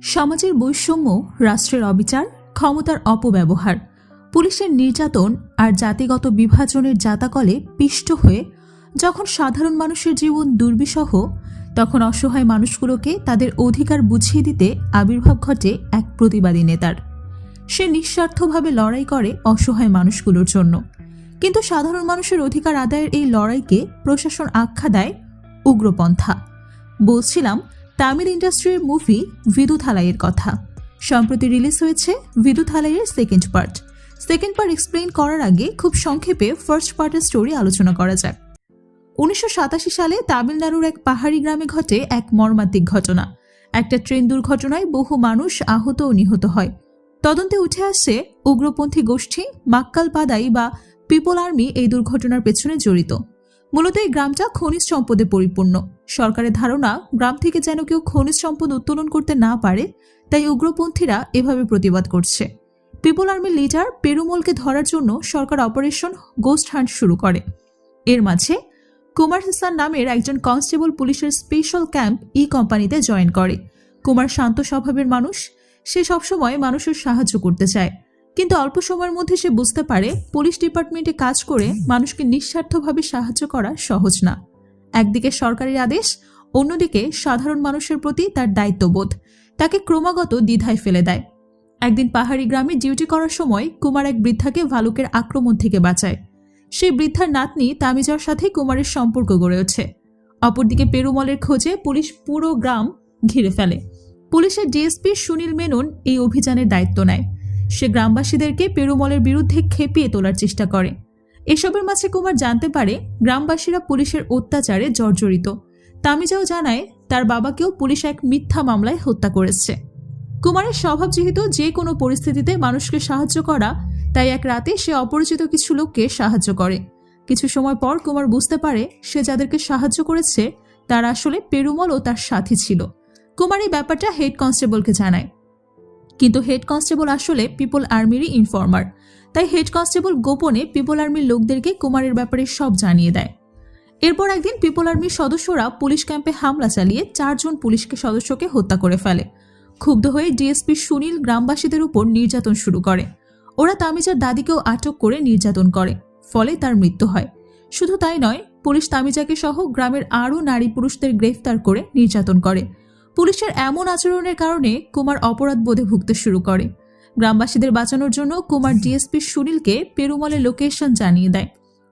সমাজের বৈষম্য, রাষ্ট্রের অবিচার, ক্ষমতার অপব্যবহার, পুলিশের নির্যাতন আর জাতিগত বিভাজনের জাতাকলে পিষ্ট হয়ে যখন সাধারণ মানুষের জীবন দুর্বিষহ, তখন অসহায় মানুষগুলোকে তাদের অধিকার বুঝিয়ে দিতে আবির্ভাব ঘটে এক প্রতিবাদী নেতার। সে নিঃস্বার্থভাবে লড়াই করে অসহায় মানুষগুলোর জন্য, কিন্তু সাধারণ মানুষের অধিকার আদায়ের এই লড়াইকে প্রশাসন আখ্যা দেয় উগ্রপন্থা। বলছিলাম তামিল ইন্ডাস্ট্রির মুভি ভিদুথালাইয়ের কথা। সম্প্রতি রিলিজ হয়েছে ভিদুথালাইয়ের সেকেন্ড পার্ট এক্সপ্লেইন করার আগে খুব সংক্ষেপে ফার্স্ট পার্টের স্টোরি আলোচনা করা যাক। 1987 সালে তামিলনাড়ুর এক পাহাড়ি গ্রামে ঘটে এক মর্মান্তিক ঘটনা। একটা ট্রেন দুর্ঘটনায় বহু মানুষ আহত ও নিহত হয়। তদন্তে উঠে আসে উগ্রপন্থী গোষ্ঠী মাক্কাল পাদাই বা পিপল আর্মি এই দুর্ঘটনার পেছনে জড়িত। মূলত এই গ্রামটা খনিজ সম্পদে পরিপূর্ণ। সরকারের ধারণা গ্রাম থেকে যেন কেউ খনিজ সম্পদ উত্তোলন করতে না পারে, তাই উগ্রপন্থীরা এভাবে প্রতিবাদ করছে। পিপল আর্মির লিডার পেরুমলকে ধরার জন্য সরকার অপারেশন গোস্ট হান্ট শুরু করে। এর মাঝে কুমার হাসান নামের একজন কনস্টেবল পুলিশের স্পেশাল ক্যাম্প কোম্পানিতে জয়েন করে। কুমার শান্ত স্বভাবের মানুষ, সে সবসময় মানুষের সাহায্য করতে চায়, কিন্তু অল্প সময়ের মধ্যে সে বুঝতে পারে পুলিশ ডিপার্টমেন্টে কাজ করে মানুষকে নিঃস্বার্থভাবে সাহায্য করা সহজ না। একদিকে সরকারের আদেশ, অন্যদিকে সাধারণ মানুষের প্রতি তার দায়িত্ববোধ তাকে ক্রমাগত দ্বিধায় ফেলে দেয়। একদিন পাহাড়ি গ্রামে ডিউটি করার সময় কুমার এক বৃদ্ধাকে ভালুকের আক্রমণ থেকে বাঁচায়। সেই বৃদ্ধার নাতনি তামিজার সাথে কুমারের সম্পর্ক গড়ে ওঠে। অপরদিকে পেরুমলের খোঁজে পুলিশ পুরো গ্রাম ঘিরে ফেলে। পুলিশের ডিএসপি সুনীল মেনন এই অভিযানের দায়িত্ব নেয়। সে গ্রামবাসীদেরকে পেরুমলের বিরুদ্ধে খেপিয়ে তোলার চেষ্টা করে। এসবের মাঝে কুমার জানতে পারে গ্রামবাসীরা পুলিশের অত্যাচারে জর্জরিত। তামিজাও জানায় তার বাবাকেও পুলিশ এক মিথ্যা মামলায় হত্যা করেছে। কুমারের স্বভাব যেহেতু যে কোনো পরিস্থিতিতে মানুষকে সাহায্য করা, তাই এক রাতে সে অপরিচিত কিছু লোককে সাহায্য করে। কিছু সময় পর কুমার বুঝতে পারে সে যাদেরকে সাহায্য করেছে তারা আসলে পেরুমল ও তার সাথী ছিল। কুমার এই ব্যাপারটা হেড কনস্টেবলকে জানায়, কিন্তু হেড কনস্টেবল আসলে পিপল আর্মিরই ইনফর্মার। তাই হেড কনস্টেবল গোপনে পিপল আর্মির লোকদেরকে কুমারের ব্যাপারে সব জানিয়ে দেয়। এরপর একদিন পিপল আর্মির সদস্যরা পুলিশ ক্যাম্পে হামলা চালিয়ে 4 জন পুলিশ সদস্যকে হত্যা করে ফেলে। ক্ষুব্ধ হয়ে ডিএসপি সুনীল গ্রামবাসীদের উপর নির্যাতন শুরু করে। ওরা তামিজার দাদিকেও আটক করে নির্যাতন করে, ফলে তার মৃত্যু হয়। শুধু তাই নয়, পুলিশ তামিজাকে সহ গ্রামের আরও নারী পুরুষদের গ্রেফতার করে নির্যাতন করে। পুলিশের এমন আচরণের কারণে কুমার অপরাধ বোধে ভুগতে শুরু করে। গ্রামবাসীদের বাঁচানোর জন্য কুমার ডিএসপি সুনীলকে পেরুমলের লোকেশন জানিয়ে দেয়।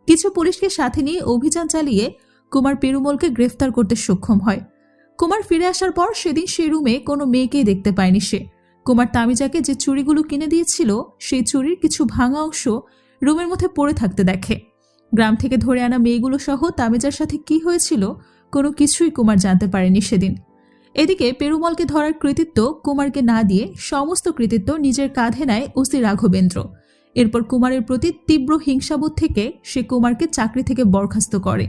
কিছু পুলিশকে সাথে নিয়ে অভিযান চালিয়ে কুমার পেরুমলকে গ্রেফতার করতে সক্ষম হয়। কুমার ফিরে আসার পর সেদিন সে রুমে কোনো মেয়েকেই দেখতে পায়নি সে। কুমার তামিজাকে যে চুড়িগুলো কিনে দিয়েছিল সেই চুড়ির কিছু ভাঙা অংশ রুমের মধ্যে পড়ে থাকতে দেখে। গ্রাম থেকে ধরে আনা মেয়েগুলো সহ তামিজার সাথে কি হয়েছিল কোনো কিছুই কুমার জানতে পারেনি সেদিন। এদিকে পেরুমলকে ধরার কৃতিত্ব কুমারকে না দিয়ে সমস্ত কৃতিত্ব নিজের কাঁধে নেয় ওসি রাঘবেন্দ্র। এরপর কুমারের প্রতি তীব্র হিংসাবোধ থেকে সে কুমারকে চাকরি থেকে বরখাস্ত করে।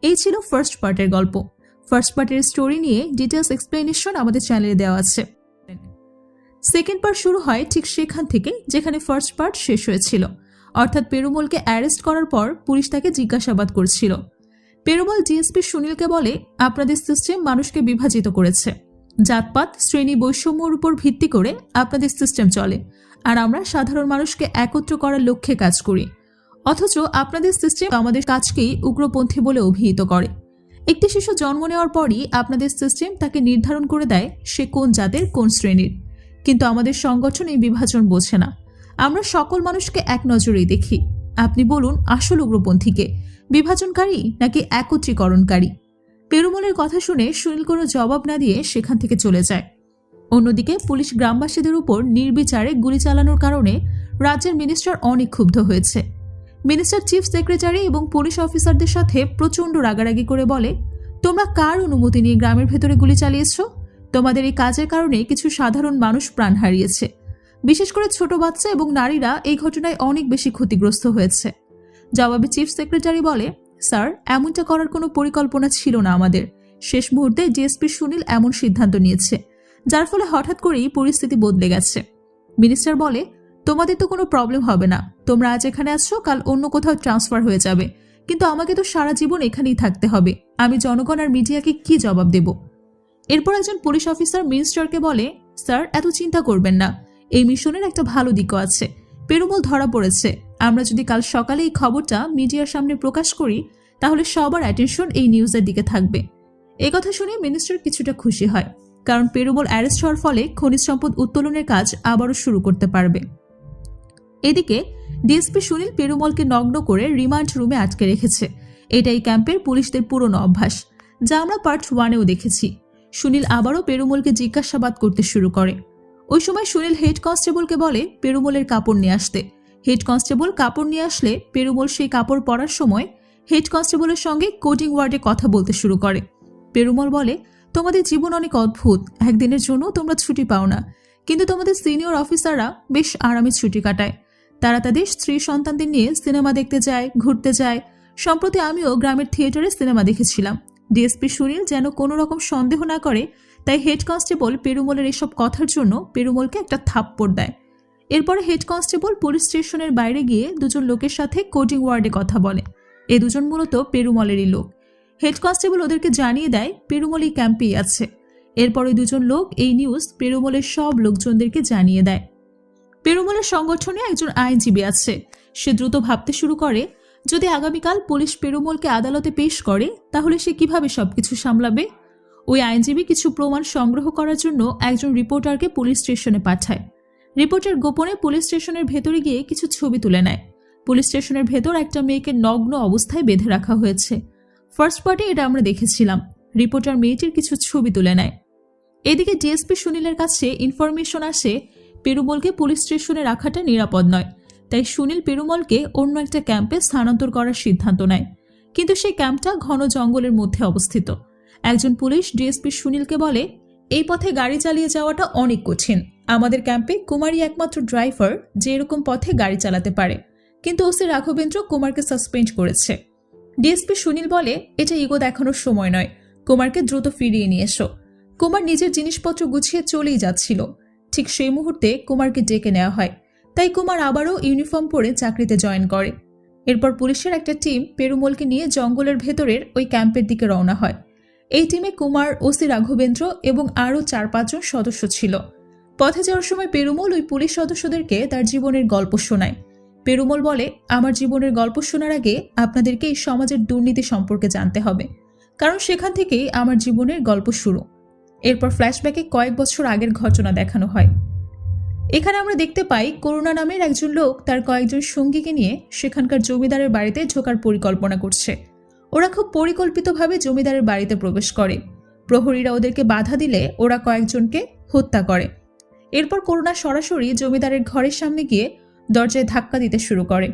এই ছিল ফার্স্ট পার্টের গল্প। ফার্স্ট পার্টের স্টোরি নিয়ে ডিটেলস এক্সপ্লেনেশন আমাদের চ্যানেলে দেওয়া আছে। সেকেন্ড পার্ট শুরু হয় ঠিক সেখান থেকে যেখানে ফার্স্ট পার্ট শেষ হয়েছিল, অর্থাৎ পেরুমলকে অ্যারেস্ট করার পর পুলিশ তাকে জিজ্ঞাসাবাদ করছিল। পেরুমল ডিএসপি সুনীলকে বলে, আপনাদের সিস্টেম মানুষকে বিভাজিত করেছে। জাতপাত, শ্রেণী বৈষম্যর উপর ভিত্তি করে আপনাদের সিস্টেম চলে, আর আমরা সাধারণ মানুষকে একত্র করার লক্ষ্যে কাজ করি। অথচ আপনাদের সিস্টেম আমাদের কাজকেই উগ্রপন্থী বলে অভিহিত করে। একটি শিশু জন্ম নেওয়ার পরই আপনাদের সিস্টেম তাকে নির্ধারণ করে দেয় সে কোন জাতের কোন শ্রেণীর। কিন্তু আমাদের সংগঠন এই বিভাজন বোঝে না। আমরা সকল মানুষকে এক নজরেই দেখি। আপনি বলুন, আসল উগ্রপন্থীকে, বিভাজনকারী নাকি একত্রীকরণকারী? পেরুমলের কথা শুনে সুনীল কোনো জবাব না দিয়ে সেখান থেকে চলে যায়। অন্যদিকে পুলিশ গ্রামবাসীদের উপর নির্বিচারে গুলি চালানোর কারণে রাজ্যের মিনিস্টার অনেক ক্ষুব্ধ হয়েছে। মিনিস্টার চিফ সেক্রেটারি এবং পুলিশ অফিসারদের সাথে প্রচণ্ড রাগারাগি করে বলে, তোমরা কার অনুমতি নিয়ে গ্রামের ভেতরে গুলি চালিয়েছ? তোমাদের এই কাজের কারণে কিছু সাধারণ মানুষ প্রাণ হারিয়েছে। বিশেষ করে ছোট বাচ্চা এবং নারীরা এই ঘটনায় অনেক বেশি ক্ষতিগ্রস্ত হয়েছে। জবাবে চিফ সেক্রেটারি বলে, স্যার, এমনটা করার কোনো পরিকল্পনা ছিল না আমাদের। শেষ মুহূর্তে ডিএসপি সুনীল এমন সিদ্ধান্ত নিয়েছে, যার ফলে হঠাৎ করেই পরিস্থিতি বদলে গেছে। মিনিস্টার বলে, তোমাদের তো কোনো প্রবলেম হবে না। তোমরা আজ এখানে আসছো, কাল অন্য কোথাও ট্রান্সফার হয়ে যাবে, কিন্তু আমাকে তো সারা জীবন এখানেই থাকতে হবে। আমি জনগণ আর মিডিয়াকে কি জবাব দেব? এরপর একজন পুলিশ অফিসার মিনিস্টারকে বলে, স্যার এত চিন্তা করবেন না, এই মিশনের একটা ভালো দিকও আছে। পেরুমল ধরা পড়েছে। আমরা যদি কাল সকালে এই খবরটা মিডিয়ার সামনে প্রকাশ করি তাহলে সবার অ্যাটেনশন এই নিউজের দিকে থাকবে। এই কথা শুনে মিনিস্টার কিছুটা খুশি হয়, কারণ পেরুমল অ্যারেস্ট হওয়ার ফলে খনিজ সম্পদ উত্তোলনের কাজ আবারও শুরু করতে পারবে। এদিকে ডিএসপি সুনীল পেরুমলকে নগ্ন করে রিমান্ড রুমে আটকে রেখেছে। এটাই ক্যাম্পের পুলিশদের পুরনো অভ্যাস, যা আমরা পার্ট 1-এও দেখেছি। সুনীল আবারও পেরুমলকে জিজ্ঞাসাবাদ করতে শুরু করে। ওই সময় সুনীল হেড কনস্টেবলকে বলে পেরুমলের কাপড় নিয়ে আসতে। হেড কনস্টেবল কাপড় নিয়ে আসলে পেরুমল সেই কাপড় পরার সময় হেড কনস্টেবলের সঙ্গে কোডিং ওয়ার্ডে কথা বলতে শুরু করে। পেরুমল বলে, তোমাদের জীবন অনেক অদ্ভুত, একদিনের জন্য তোমরা ছুটি পাও না, কিন্তু তোমাদের সিনিয়র অফিসাররা বেশ আরামে ছুটি কাটায়। তারা তাদের স্ত্রী সন্তানদের নিয়ে সিনেমা দেখতে যায়, ঘুরতে যায়। সম্প্রতি আমিও গ্রামের থিয়েটারে সিনেমা দেখেছিলাম। ডিএসপি সুনীল যেন কোনো রকম সন্দেহ না করে, তাই হেড কনস্টেবল পেরুমলের এসব কথার জন্য পেরুমলকে একটা থাপ্পড় দেয়। এরপরে হেড কনস্টেবল পুলিশ স্টেশনের বাইরে গিয়ে দুজন লোকের সাথে কোডিং ওয়ার্ডে কথা বলে। এই দুজন মূলত পেরুমলেরই লোক। হেড কনস্টেবল ওদেরকে জানিয়ে দেয় পেরুমল এই ক্যাম্পেই আছে। এরপরে দুজন লোক এই নিউজ পেরুমলের সব লোকজনদেরকে জানিয়ে দেয়। পেরুমলের সংগঠনে একজন আইনজীবী আছে। সে দ্রুত ভাবতে শুরু করে, যদি আগামীকাল পুলিশ পেরুমলকে আদালতে পেশ করে তাহলে সে কিভাবে সবকিছু সামলাবে। ওই আইনজীবী কিছু প্রমাণ সংগ্রহ করার জন্য একজন রিপোর্টারকে পুলিশ স্টেশনে পাঠায়। রিপোর্টার গোপনে পুলিশ স্টেশনের ভেতরে গিয়ে কিছু ছবি তুলে নেয়। পুলিশ স্টেশনের ভেতর একটা মেয়েকে নগ্ন অবস্থায় বেঁধে রাখা হয়েছে। ফার্স্ট পার্টে এটা আমরা দেখেছিলাম। রিপোর্টার মেয়েটির কিছু ছবি তুলে নেয়। এদিকে ডিএসপি সুনীলের কাছে ইনফরমেশন আসে পেরুমলকে পুলিশ স্টেশনে রাখাটা নিরাপদ নয়, তাই সুনীল পেরুমলকে অন্য একটা ক্যাম্পে স্থানান্তর করার সিদ্ধান্ত নেয়। কিন্তু সেই ক্যাম্পটা ঘন জঙ্গলের মধ্যে অবস্থিত। একজন পুলিশ ডিএসপি সুনীলকে বলে, এই পথে গাড়ি চালিয়ে যাওয়াটা অনেক কঠিন। আমাদের ক্যাম্পে কুমারই একমাত্র ড্রাইভার যে এরকম পথে গাড়ি চালাতে পারে, কিন্তু ওসি রাঘবেন্দ্র কুমারকে সাসপেন্ড করেছে। ডিএসপি সুনীল বলে, এটা ইগো দেখানোর সময় নয়, কুমারকে দ্রুত ফিরিয়ে নিয়ে এসো। কুমার নিজের জিনিসপত্র গুছিয়ে চলেই যাচ্ছিল। ঠিক সেই মুহূর্তে কুমারকে ডেকে নেওয়া হয়, তাই কুমার আবারও ইউনিফর্ম পরে চাকরিতে জয়েন করে। এরপর পুলিশের একটা টিম পেরুমলকে নিয়ে জঙ্গলের ভেতরের ওই ক্যাম্পের দিকে রওনা হয়। এই টিমে কুমার, ওসি রাঘবেন্দ্র এবং আরও 4-5 জন সদস্য ছিল। পথে যাওয়ার সময় পেরুমল ওই পুলিশ সদস্যদেরকে তার জীবনের গল্প শোনায়। পেরুমল বলে, আমার জীবনের গল্প শোনার আগে আপনাদেরকে এই সমাজের দুর্নীতি সম্পর্কে জানতে হবে, কারণ সেখান থেকেই আমার জীবনের গল্প শুরু। এরপর ফ্ল্যাশব্যাকে কয়েক বছর আগের ঘটনা দেখানো হয়। এখানে আমরা দেখতে পাই করুণা নামের একজন লোক তার কয়েকজন সঙ্গীকে নিয়ে সেখানকার জমিদারের বাড়িতে ঢোকার পরিকল্পনা করছে। ওরা খুব পরিকল্পিতভাবে জমিদারের বাড়িতে প্রবেশ করে। প্রহরীরা ওদেরকে বাধা দিলে ওরা কয়েকজনকে হত্যা করে। এরপর করুণা সরাসরি জমিদারের ঘরের সামনে গিয়ে দরজায় ধাক্কা দিতে শুরু করে।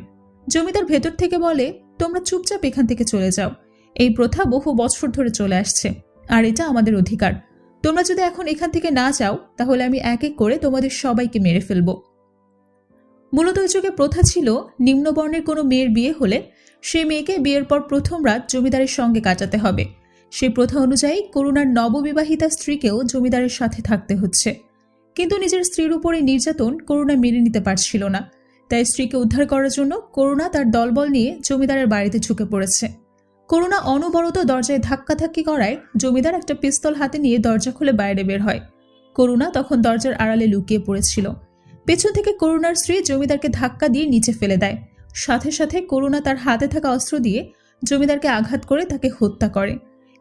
জমিদার ভেতর থেকে বলে, তোমরা চুপচাপ এখান থেকে চলে যাও। এই প্রথা বহু বছর ধরে চলে আসছে, আর এটা আমাদের অধিকার। তোমরা যদি এখন এখান থেকে না যাও তাহলে আমি এক এক করে তোমাদের সবাইকে মেরে ফেলব। মূলত ওই যুগে প্রথা ছিল, নিম্নবর্ণের কোনো মেয়ের বিয়ে হলে সেই মেয়েকে বিয়ের পর প্রথম রাত জমিদারের সঙ্গে কাটাতে হবে। সেই প্রথা অনুযায়ী করুণার নববিবাহিতা স্ত্রীকেও জমিদারের সাথে থাকতে হচ্ছে। কিন্তু নিজের স্ত্রীর উপরে নির্যাতন করুণা মেনে নিতে পারছিল না, তাই স্ত্রীকে উদ্ধার করার জন্য করুণা তার দলবল নিয়ে জমিদারের বাড়িতে ঢুকে পড়েছে। করুণা অনবরত দরজায় ধাক্কাধাক্কি করায় জমিদার একটা পিস্তল হাতে নিয়ে দরজা খুলে বাইরে বের হয়। করুণা তখন দরজার আড়ালে লুকিয়ে পড়েছিল। পেছন থেকে করুণার স্ত্রী জমিদারকে ধাক্কা দিয়ে নিচে ফেলে দেয়। সাথে সাথে করুণা তার হাতে থাকা অস্ত্র দিয়ে জমিদারকে আঘাত করে তাকে হত্যা করে।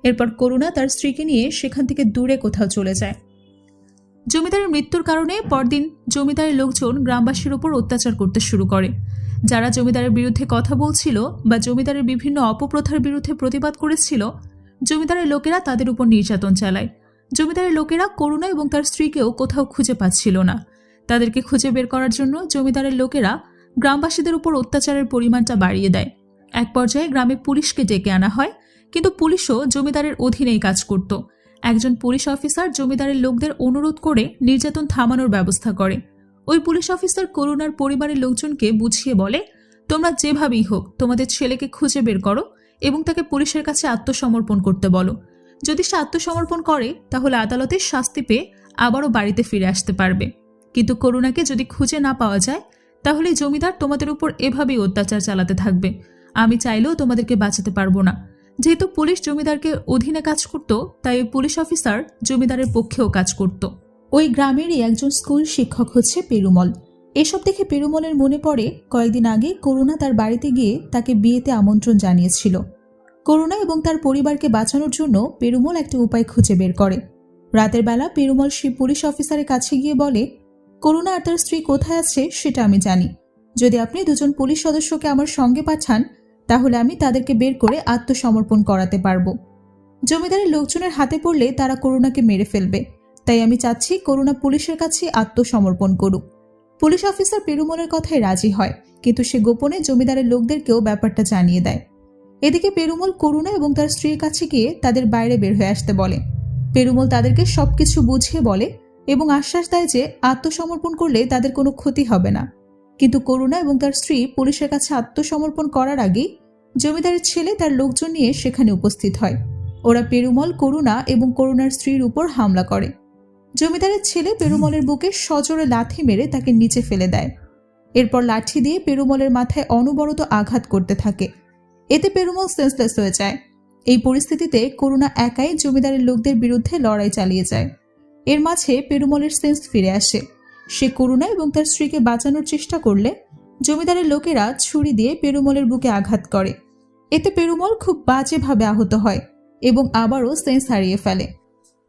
এরপর করুণা তার স্ত্রীকে নিয়ে সেখান থেকে দূরে কোথাও চলে যায়। জমিদারের মৃত্যুর কারণে পরদিন জমিদারের লোকজন গ্রামবাসীর উপর অত্যাচার করতে শুরু করে। যারা জমিদারের বিরুদ্ধে কথা বলছিল বা জমিদারের বিভিন্ন অপপ্রথার বিরুদ্ধে প্রতিবাদ করেছিল, জমিদারের লোকেরা তাদের উপর নির্যাতন চালায়। জমিদারের লোকেরা করুণা এবং তার স্ত্রীকেও কোথাও খুঁজে পাচ্ছিল না। তাদেরকে খুঁজে বের করার জন্য জমিদারের লোকেরা গ্রামবাসীদের উপর অত্যাচারের পরিমাণটা বাড়িয়ে দেয়। এক পর্যায়ে গ্রামে পুলিশকে ডেকে আনা হয়, কিন্তু পুলিশও জমিদারের অধীনেই কাজ করত। একজন পুলিশ অফিসার জমিদারের লোকদের অনুরোধ করে নির্যাতন থামানোর ব্যবস্থা করে। ওই পুলিশ অফিসার করুণার পরিবারের লোকজনকে বুঝিয়ে বলে, তোমরা যেভাবেই হোক তোমাদের ছেলেকে খুঁজে বের করো এবং তাকে পুলিশের কাছে আত্মসমর্পণ করতে বলো। যদি সে আত্মসমর্পণ করে তাহলে আদালতের শাস্তি পেয়ে আবারও বাড়িতে ফিরে আসতে পারবে। কিন্তু করুণাকে যদি খুঁজে না পাওয়া যায় তাহলে জমিদার তোমাদের উপর এভাবেই অত্যাচার চালাতে থাকবে। আমি চাইলেও তোমাদেরকে বাঁচাতে পারবো না। যেহেতু পুলিশ জমিদারকে অধীনে কাজ করত, তাই ওই পুলিশ অফিসার জমিদারের পক্ষেও কাজ করত। ওই গ্রামেরই একজন স্কুল শিক্ষক হচ্ছে পেরুমল। এসব দেখে পেরুমলের মনে পড়ে কয়েকদিন আগে করুণা তার বাড়িতে গিয়ে তাকে বিয়েতে আমন্ত্রণ জানিয়েছিল। করুণা এবং তার পরিবারকে বাঁচানোর জন্য পেরুমল একটা উপায় খুঁজে বের করে। রাতের বেলা পেরুমল সেই পুলিশ অফিসারের কাছে গিয়ে বলে, করুণা আর তার স্ত্রী কোথায় আছে সেটা আমি জানি। যদি আপনি দুজন পুলিশ সদস্যকে আমার সঙ্গে পাঠান তাহলে আমি তাদেরকে বের করে আত্মসমর্পণ করাতে পারবো। জমিদারের লোকজনের হাতে পড়লে তারা করুণাকে মেরে ফেলবে, তাই আমি চাচ্ছি করুণা পুলিশের কাছে আত্মসমর্পণ করুক। পুলিশ অফিসার পেরুমলের কথায় রাজি হয়, কিন্তু সে গোপনে জমিদারের লোকদেরকেও ব্যাপারটা জানিয়ে দেয়। এদিকে পেরুমল করুণা এবং তার স্ত্রীর কাছে গিয়ে তাদের বাইরে বের হয়ে আসতে বলে। পেরুমল তাদেরকে সবকিছু বুঝিয়ে বলে এবং আশ্বাস দেয় যে আত্মসমর্পণ করলে তাদের কোনো ক্ষতি হবে না। কিন্তু করুণা এবং তার স্ত্রী পুলিশের কাছে আত্মসমর্পণ করার আগেই জমিদারের ছেলে তার লোকজন নিয়ে সেখানে উপস্থিত হয়। ওরা পেরুমল, করুণা এবং করুণার স্ত্রীর উপর হামলা করে। জমিদারের ছেলে পেরুমলের বুকে সজোরে লাথি মেরে তাকে নিচে ফেলে দেয়। এরপর লাঠি দিয়ে পেরুমলের মাথায় অনবরত আঘাত করতে থাকে। এতে পেরুমল সেন্সলেস হয়ে যায়। এই পরিস্থিতিতে করুণা একাই জমিদারের লোকদের বিরুদ্ধে লড়াই চালিয়ে যায়। এর মাঝে পেরুমলের সেন্স ফিরে আসে। সে করুণা এবং তার স্ত্রীকে বাঁচানোর চেষ্টা করলে জমিদারের লোকেরা ছুরি দিয়ে পেরুমলের বুকে আঘাত করে। এতে পেরুমল খুব বাজেভাবে আহত হয় এবং আবারও সেন্স হারিয়ে ফেলে।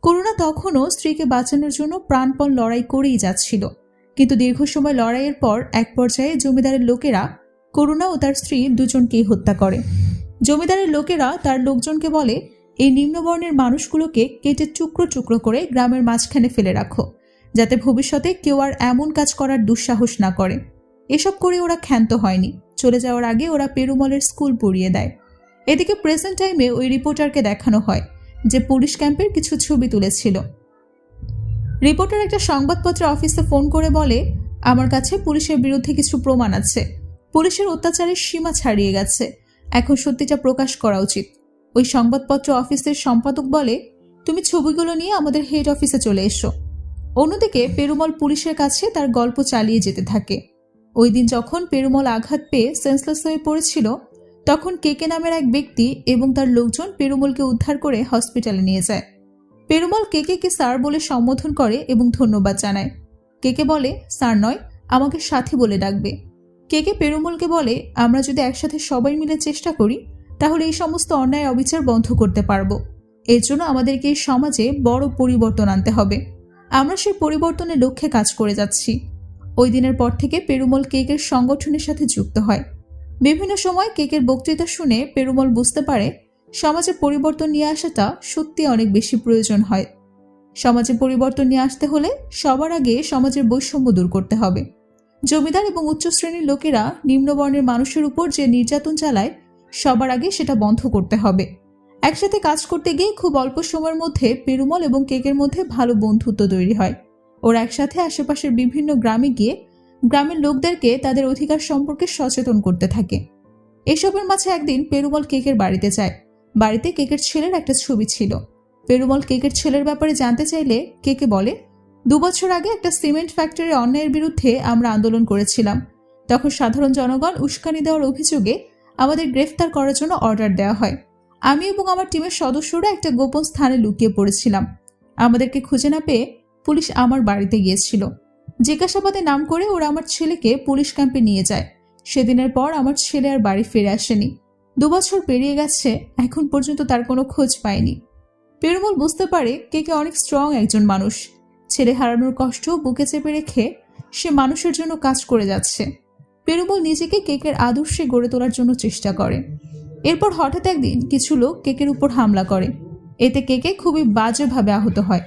করুণা তখনও স্ত্রীকে বাঁচানোর জন্য প্রাণপণ লড়াই করেই যাচ্ছিল, কিন্তু দীর্ঘ সময় লড়াইয়ের পর এক পর্যায়ে জমিদারের লোকেরা করুণা ও তার স্ত্রী দুজনকেই হত্যা করে। জমিদারের লোকেরা তার লোকজনকে বলে, এই নিম্নবর্ণের মানুষগুলোকে কেটে টুকরো টুকরো করে গ্রামের মাঝখানে ফেলে রাখো, যাতে ভবিষ্যতে কেউ আর এমন কাজ করার দুঃসাহস না করে। এসব করে ওরা ক্ষান্ত হয়নি। চলে যাওয়ার আগে ওরা পেরুমলের স্কুল পুড়িয়ে দেয়। এদিকে প্রেজেন্ট টাইমে ওই রিপোর্টারকে দেখানো হয় যে পুলিশ ক্যাম্পের কিছু ছবি তুলেছিল। রিপোর্টার একটা সংবাদপত্র অফিসে ফোন করে বলে, আমার কাছে পুলিশের বিরুদ্ধে কিছু প্রমাণ আছে। পুলিশের অত্যাচারের সীমা ছাড়িয়ে গেছে, এখন সত্যিটা প্রকাশ করা উচিত। ওই সংবাদপত্র অফিসের সম্পাদক বলে, তুমি ছবিগুলো নিয়ে আমাদের হেড অফিসে চলে এসো। অন্যদিকে পেরুমল পুলিশের কাছে তার গল্প চালিয়ে যেতে থাকে। ওই দিন যখন পেরুমল আঘাত পেয়ে সেন্সলেস হয়ে পড়েছিল, তখন কেকে নামের এক ব্যক্তি এবং তার লোকজন পেরুমলকে উদ্ধার করে হসপিটালে নিয়ে যায়। পেরুমল কেকে স্যার বলে সম্বোধন করে এবং ধন্যবাদ জানায়। কেকে বলে, স্যার নয়, আমাকে সাথী বলে ডাকবে। কেকে পেরুমলকে বলে, আমরা যদি একসাথে সবাই মিলে চেষ্টা করি তাহলে এই সমস্ত অন্যায় অবিচার বন্ধ করতে পারবো। এর জন্য আমাদেরকে এই সমাজে বড় পরিবর্তন আনতে হবে। আমরা সেই পরিবর্তনের লক্ষ্যে কাজ করে যাচ্ছি। ওই দিনের পর থেকে পেরুমল কেকের সংগঠনের সাথে যুক্ত হয়। বিভিন্ন সময় কেকের বক্তৃতা শুনে পেরুমল বুঝতে পারে সমাজে পরিবর্তন নিয়ে আসাটা সত্যি অনেক বেশি প্রয়োজন হয়। সমাজে পরিবর্তন নিয়ে আসতে হলে সবার আগে সমাজের বৈষম্য দূর করতে হবে। জমিদার এবং উচ্চ শ্রেণীর লোকেরা নিম্নবর্ণের মানুষের উপর যে নির্যাতন চালায়, সবার আগে সেটা বন্ধ করতে হবে। একসাথে কাজ করতে গিয়ে খুব অল্প সময়ের মধ্যে পেরুমল এবং কেকের মধ্যে ভালো বন্ধুত্ব তৈরি হয়। ওরা একসাথে আশেপাশের বিভিন্ন গ্রামে গিয়ে গ্রামের লোকদেরকে তাদের অধিকার সম্পর্কে সচেতন করতে থাকে। এসবের মাঝে একদিন পেরুমল কেকের বাড়িতে যায়। বাড়িতে কেকের ছেলের একটা ছবি ছিল। পেরুমল কেকের ছেলের ব্যাপারে জানতে চাইলে কেকে বলে, 2 বছর আগে একটা সিমেন্ট ফ্যাক্টরির অন্যায়ের বিরুদ্ধে আমরা আন্দোলন করেছিলাম। তখন সাধারণ জনগণ উস্কানি দেওয়ার অভিযোগে আমাদের গ্রেফতার করার জন্য অর্ডার দেওয়া হয়। আমি এবং আমার টিমের সদস্যরা একটা গোপন স্থানে লুকিয়ে পড়েছিলাম। আমাদেরকে খুঁজে না পেয়ে পুলিশ আমার বাড়িতে গিয়েছিল। জিজ্ঞাসাবাদে নাম করে ওরা আমার ছেলেকে পুলিশ ক্যাম্পে নিয়ে যায়। সেদিনের পর আমার ছেলে আর বাড়ি ফিরে আসেনি। 2 বছর পেরিয়ে গেছে, এখন পর্যন্ত তার কোনো খোঁজ পায়নি। পেরুমল বুঝতে পারে কেকে অনেক স্ট্রং একজন মানুষ। ছেলে হারানোর কষ্ট বুকে চেপে রেখে সে মানুষের জন্য কাজ করে যাচ্ছে। পেরুমল নিজেকে কেকের আদর্শে গড়ে তোলার জন্য চেষ্টা করে। এরপর হঠাৎ একদিন কিছু লোক কেকের উপর হামলা করে। এতে কেকে খুবই বাজেভাবে আহত হয়।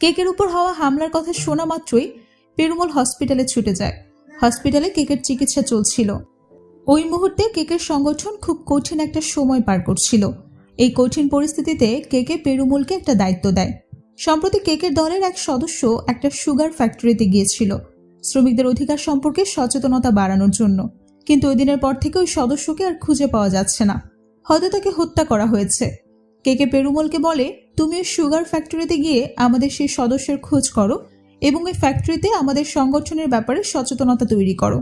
কেকের উপর হওয়া হামলার কথা শোনা মাত্রই পেরুমল হসপিটালে ছুটে যায়। হসপিটালে কেকের চিকিৎসা চলছিল। ওই মুহূর্তে কেকের সংগঠন খুব কঠিন একটা সময় পার করছিল। এই কঠিন পরিস্থিতিতে কেকে পেরুমলকে একটা দায়িত্ব দেয়। সম্প্রতি কেকের দলের এক সদস্য একটা সুগার ফ্যাক্টরিতে গিয়েছিল শ্রমিকদের অধিকার সম্পর্কে সচেতনতা বাড়ানোর জন্য, কিন্তু ওই দিনের পর থেকে ওই সদস্যকে আর খুঁজে পাওয়া যাচ্ছে না। হয়তো তাকে হত্যা করা হয়েছে। কেকে পেরুমলকে বলে, তুমি ওই সুগার ফ্যাক্টরিতে গিয়ে আমাদের সেই সদস্যের খোঁজ করো এবং ওই ফ্যাক্টরিতে আমাদের সংগঠনের ব্যাপারে সচেতনতা তৈরি করো।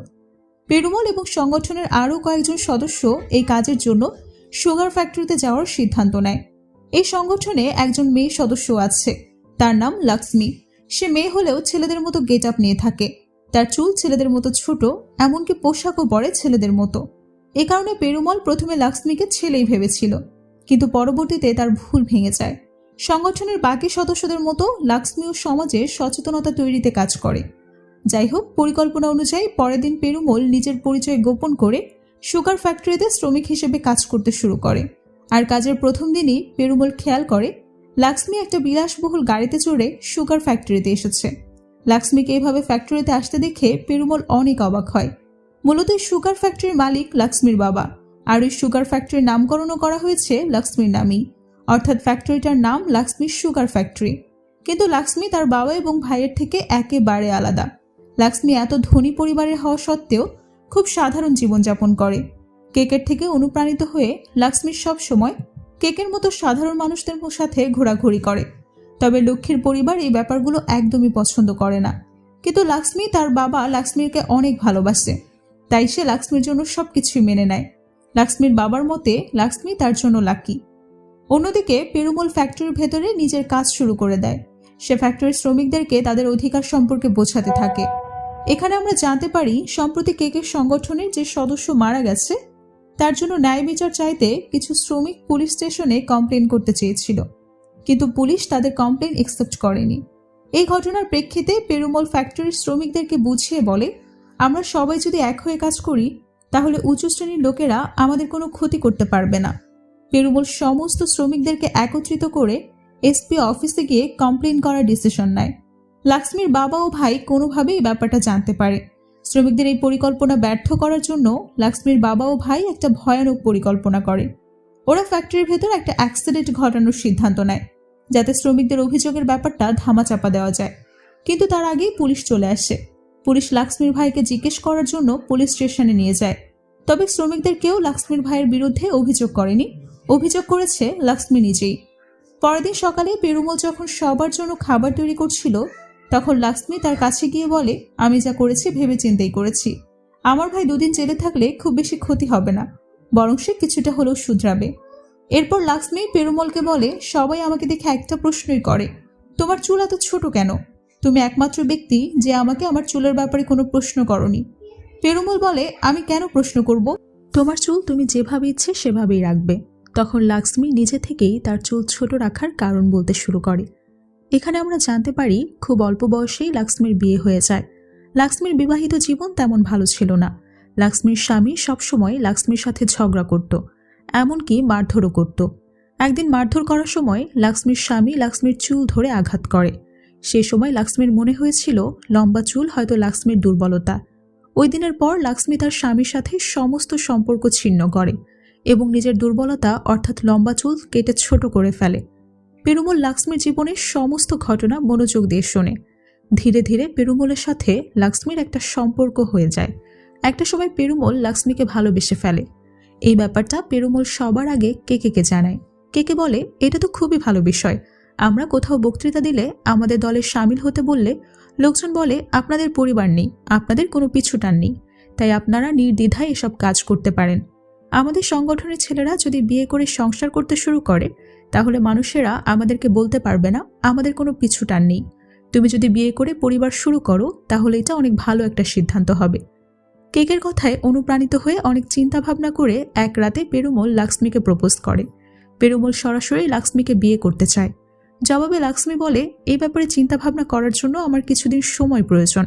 পেরুমল এবং সংগঠনের আরও কয়েকজন সদস্য এই কাজের জন্য সুগার ফ্যাক্টরিতে যাওয়ার সিদ্ধান্ত নেয়। এই সংগঠনে একজন মেয়ে সদস্য আছে, তার নাম লক্ষ্মী। সে মেয়ে হলেও ছেলেদের মতো গেট আপ নিয়ে থাকে, তার চুল ছেলেদের মতো ছোট, এমনকি পোশাকও পরে ছেলেদের মতো। এ কারণে পেরুমল প্রথমে লক্ষ্মীকে ছেলেই ভেবেছিল, কিন্তু পরবর্তীতে তার ভুল ভেঙে যায়। সংগঠনের বাকি সদস্যদের মতো লক্ষ্মীও সমাজে সচেতনতা তৈরিতে কাজ করে। যাই হোক, পরিকল্পনা অনুযায়ী পরের দিন পেরুমল নিজের পরিচয় গোপন করে সুগার ফ্যাক্টরিতে শ্রমিক হিসেবে কাজ করতে শুরু করে। আর কাজের প্রথম দিনই পেরুমল খেয়াল করে লক্ষ্মী একটা বিলাসবহুল গাড়িতে চড়ে সুগার ফ্যাক্টরিতে এসেছে। লক্ষ্মীকে এভাবে ফ্যাক্টরিতে আসতে দেখে পেরুমল অনেক অবাক হয়। মূলত এই সুগার ফ্যাক্টরির মালিক লক্ষ্মীর বাবা, আর ওই সুগার ফ্যাক্টরির নামকরণও করা হয়েছে লক্ষ্মীর নামেই, অর্থাৎ ফ্যাক্টরিটার নাম লক্ষ্মীর সুগার ফ্যাক্টরি। কিন্তু লক্ষ্মী তার বাবা এবং ভাইয়ের থেকে একেবারে আলাদা। লক্ষ্মী এত ধনী পরিবারের হওয়া সত্ত্বেও খুব সাধারণ জীবনযাপন করে। কেকের থেকে অনুপ্রাণিত হয়ে লক্ষ্মীর সব সময় কেকের মতো সাধারণ মানুষদের সাথে ঘোরাঘুরি করে। তবে লক্ষ্মীর পরিবার এই ব্যাপারগুলো একদমই পছন্দ করে না। কিন্তু লক্ষ্মী তার বাবা লক্ষ্মীকে অনেক ভালোবাসে, তাই সে লক্ষ্মীর জন্য সবকিছুই মেনে নেয়। লক্ষ্মীর বাবার মতে লক্ষ্মী তার জন্য লাকি। অন্যদিকে পেরুমল ফ্যাক্টরির ভেতরে নিজের কাজ শুরু করে দেয়। সে ফ্যাক্টরির শ্রমিকদেরকে তাদের অধিকার সম্পর্কে বোঝাতে থাকে। এখানে আমরা জানতে পারি সম্প্রতি কেকের সংগঠনের যে সদস্য মারা গেছে, তার জন্য ন্যায় বিচার চাইতে কিছু শ্রমিক পুলিশ স্টেশনে কমপ্লেন করতে চেয়েছিল, কিন্তু পুলিশ তাদের কমপ্লেন অ্যাকসেপ্ট করেনি। এই ঘটনার প্রেক্ষিতে পেরুমল ফ্যাক্টরির শ্রমিকদেরকে বুঝিয়ে বলে, আমরা সবাই যদি এক হয়ে কাজ করি তাহলে উঁচু শ্রেণীর লোকেরা আমাদের কোনো ক্ষতি করতে পারবে না। পেরুমল সমস্ত শ্রমিকদেরকে একত্রিত করে এসপি অফিসে গিয়ে কমপ্লেন করার ডিসিশন নেয়। লক্ষ্মীর বাবা ও ভাই কোনোভাবেই ব্যাপারটা জানতে পারে। শ্রমিকদের এই পরিকল্পনা ব্যর্থ করার জন্য লক্ষ্মীর বাবা ও ভাই একটা ভয়ানক পরিকল্পনা করে। ওরা ফ্যাক্টরির ভেতর একটা অ্যাক্সিডেন্ট ঘটানোর সিদ্ধান্ত নেয়, যাতে শ্রমিকদের অভিযোগের ব্যাপারটা ধামাচাপা দেওয়া যায়। কিন্তু তার আগেই পুলিশ চলে আসে। পুলিশ লক্ষ্মীর ভাইকে জিজ্ঞেস করার জন্য পুলিশ স্টেশনে নিয়ে যায়। তবে শ্রমিকদের কেউ লক্ষ্মীর ভাইয়ের বিরুদ্ধে অভিযোগ করেনি, অভিযোগ করেছে লক্ষ্মী নিজেই। পরের দিন সকালে পেরুমল যখন সবার জন্য খাবার তৈরি করছিল, তখন লক্ষ্মী তার কাছে গিয়ে বলে, আমি যা করেছি ভেবে চিন্তেই করেছি। আমার ভাই 2 দিন জেলে থাকলে খুব বেশি ক্ষতি হবে না, বরং সে কিছুটা হলেও শুধরাবে। এরপর লক্ষ্মী পেরুমলকে বলে, সবাই আমাকে দেখে একটা প্রশ্নই করে, তোমার চুল এত ছোট কেন? তুমি একমাত্র ব্যক্তি যে আমাকে আমার চুলের ব্যাপারে কোনো প্রশ্ন করনি। পেরুমল বলে, আমি কেন প্রশ্ন করব? তোমার চুল তুমি যেভাবে ইচ্ছে সেভাবেই রাখবে। তখন লক্ষ্মী নিজে থেকেই তার চুল ছোট রাখার কারণ বলতে শুরু করে। এখানে আমরা জানতে পারি খুব অল্প বয়সেই লক্ষ্মীর বিয়ে হয়ে যায়। লক্ষ্মীর বিবাহিত জীবন তেমন ভালো ছিল না। লক্ষ্মীর স্বামী সবসময় লক্ষ্মীর সাথে ঝগড়া করত, এমনকি মারধরও করত। একদিন মারধর করার সময় লক্ষ্মীর স্বামী লক্ষ্মীর চুল ধরে আঘাত করে। সে সময় লক্ষ্মীর মনে হয়েছিল লম্বা চুল হয়তো লক্ষ্মীর দুর্বলতা। ওই দিনের পর লক্ষ্মী তার স্বামীর সাথে সমস্ত সম্পর্ক ছিন্ন করে এবং নিজের দুর্বলতা অর্থাৎ লম্বা চুল কেটে ছোট করে ফেলে। পেরুমল লক্ষ্মীর জীবনের সমস্ত ঘটনা মনোযোগ দিয়ে শোনে। ধীরে ধীরে পেরুমলের সাথে লক্ষ্মীর একটা সম্পর্ক হয়ে যায়। একটা সময় পেরুমল লক্ষ্মীকে ভালোবেসে ফেলে। এই ব্যাপারটা পেরুমল সবার আগে কেকে জানায়। কেকে বলে, এটা তো খুবই ভালো বিষয়। আমরা কোথাও বক্তৃতা দিলে আমাদের দলের সামিল হতে বললে লোকজন বলে, আপনাদের পরিবার নেই, আপনাদের কোনো পিছুটান নেই, তাই আপনারা নির্দ্বিধায় এসব কাজ করতে পারেন। আমাদের সংগঠনের ছেলেরা যদি বিয়ে করে সংসার করতে শুরু করে তাহলে মানুষেরা আমাদেরকে বলতে পারবে না আমাদের কোনো পিছুটান নেই। তুমি যদি বিয়ে করে পরিবার শুরু করো তাহলে এটা অনেক ভালো একটা সিদ্ধান্ত হবে। কেকের কথায় অনুপ্রাণিত হয়ে অনেক চিন্তা ভাবনা করে এক রাতে পেরুমল লক্ষ্মীকে প্রপোজ করে। পেরুমল সরাসরি লক্ষ্মীকে বিয়ে করতে চায়। জবাবে লক্ষ্মী বলে, এই ব্যাপারে চিন্তা ভাবনা করার জন্য আমার কিছুদিন সময় প্রয়োজন।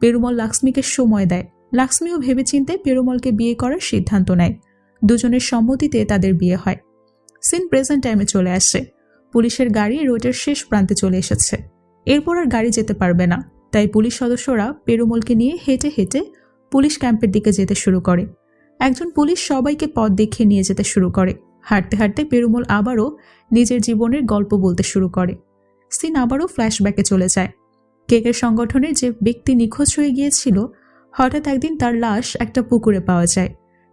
পেরুমল লক্ষ্মীকে সময় দেয়। লক্ষ্মীও ভেবেচিন্তে পেরুমলকে বিয়ে করার সিদ্ধান্ত নেয়। দুজনের সম্মতিতে তাদের বিয়ে হয়। সিন প্রেজেন্ট টাইমে চলে আসে। পুলিশের গাড়ি রোডের শেষ প্রান্তে চলে এসেছে। এরপর আর গাড়ি যেতে পারবে না, তাই পুলিশ সদস্যরা পেরুমলকে নিয়ে হেঁটে হেঁটে পুলিশ ক্যাম্পের দিকে যেতে শুরু করে। একজন পুলিশ সবাইকে পথ দেখিয়ে নিয়ে যেতে শুরু করে। হাঁটতে হাঁটতে পেরুমল আবারও নিজের জীবনের গল্প বলতে শুরু করে। সিন আবারও ফ্ল্যাশব্যাকে চলে যায়। কেকের সংগঠনের যে ব্যক্তি নিখোঁজ হয়ে গিয়েছিল, হঠাৎ একদিন তার লাশ একটা পুকুরে পাওয়া যায়।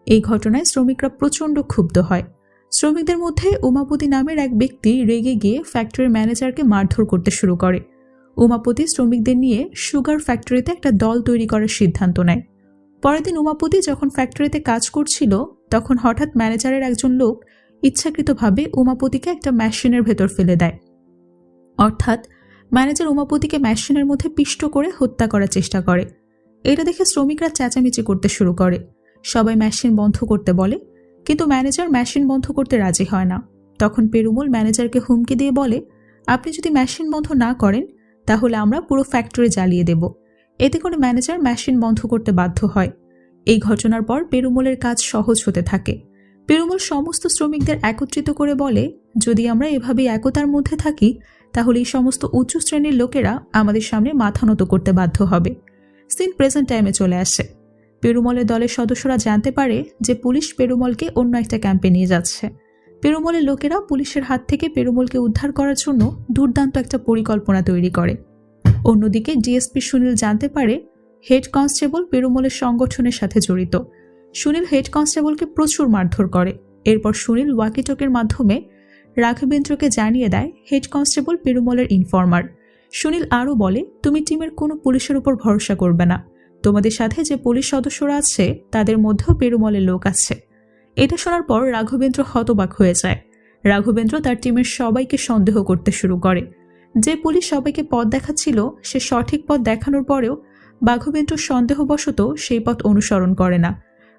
এই ঘটনায় শ্রমিকরা প্রচণ্ড ক্ষুব্ধ হয়। শ্রমিকদের মধ্যে উমাপতি নামের এক ব্যক্তি রেগে গিয়ে ফ্যাক্টরির ম্যানেজারকে মারধর করতে শুরু করে। উমাপতি শ্রমিকদের নিয়ে সুগার ফ্যাক্টরিতে একটা দল তৈরি করার সিদ্ধান্ত নেয়। পরের দিন উমাপতি যখন ফ্যাক্টরিতে কাজ করছিল তখন হঠাৎ ম্যানেজারের একজন লোক ইচ্ছাকৃতভাবে উমাপতিকে একটা মেশিনের ভেতর ফেলে দেয়। অর্থাৎ ম্যানেজার উমাপতিকে মেশিনের মধ্যে পিষ্ট করে হত্যা করার চেষ্টা করে। এটা দেখে শ্রমিকরা চেঁচামেচি করতে শুরু করে। সবাই মেশিন বন্ধ করতে বলে, কিন্তু ম্যানেজার মেশিন বন্ধ করতে রাজি হয় না। তখন পেরুমল ম্যানেজারকে হুমকি দিয়ে বলে, আপনি যদি মেশিন বন্ধ না করেন তাহলে আমরা পুরো ফ্যাক্টরি জ্বালিয়ে দেব। এতে করে ম্যানেজার মেশিন বন্ধ করতে বাধ্য হয়। এই ঘটনার পর পেরুমলের কাজ সহজ হতে থাকে। পেরুমল সমস্ত শ্রমিকদের একত্রিত করে বলে, যদি আমরা এভাবেই একতার মধ্যে থাকি তাহলে এই সমস্ত উচ্চ শ্রেণীর লোকেরা আমাদের সামনে মাথা নত করতে বাধ্য হবে। সিন প্রেজেন্ট টাইমে চলে আসে। পেরুমলের দলের সদস্যরা জানতে পারে যে পুলিশ পেরুমলকে অন্য একটা ক্যাম্পে নিয়ে যাচ্ছে। পেরুমলের লোকেরা পুলিশের হাত থেকে পেরুমলকে উদ্ধার করার জন্য দুর্দান্ত একটা পরিকল্পনা তৈরি করে। অন্যদিকে ডিএসপি সুনীল জানতে পারে হেড কনস্টেবল পেরুমলের সংগঠনের সাথে জড়িত। সুনীল হেড কনস্টেবলকে প্রচুর মারধর করে। এরপর সুনীল ওয়াকিটকের মাধ্যমে রাঘবেন্দ্রকে জানিয়ে দেয় হেড কনস্টেবল পেরুমলের ইনফর্মার। সুনীল আরও বলে, তুমি টিমের কোনো পুলিশের উপর ভরসা করবে না। তোমাদের সাথে যে পুলিশ সদস্যরা আছে তাদের মধ্যেও পেরুমলের লোক আছে। এটা শোনার পর রাঘবেন্দ্র হতবাক হয়ে যায়। রাঘবেন্দ্র তার টিমের সবাইকে সন্দেহ করতে শুরু করে। যে পুলিশ সবাইকে পথ দেখাচ্ছিল সে সঠিক পথ দেখানোর পরেও রাঘবেন্দ্র সন্দেহবশত সেই পথ অনুসরণ করে না।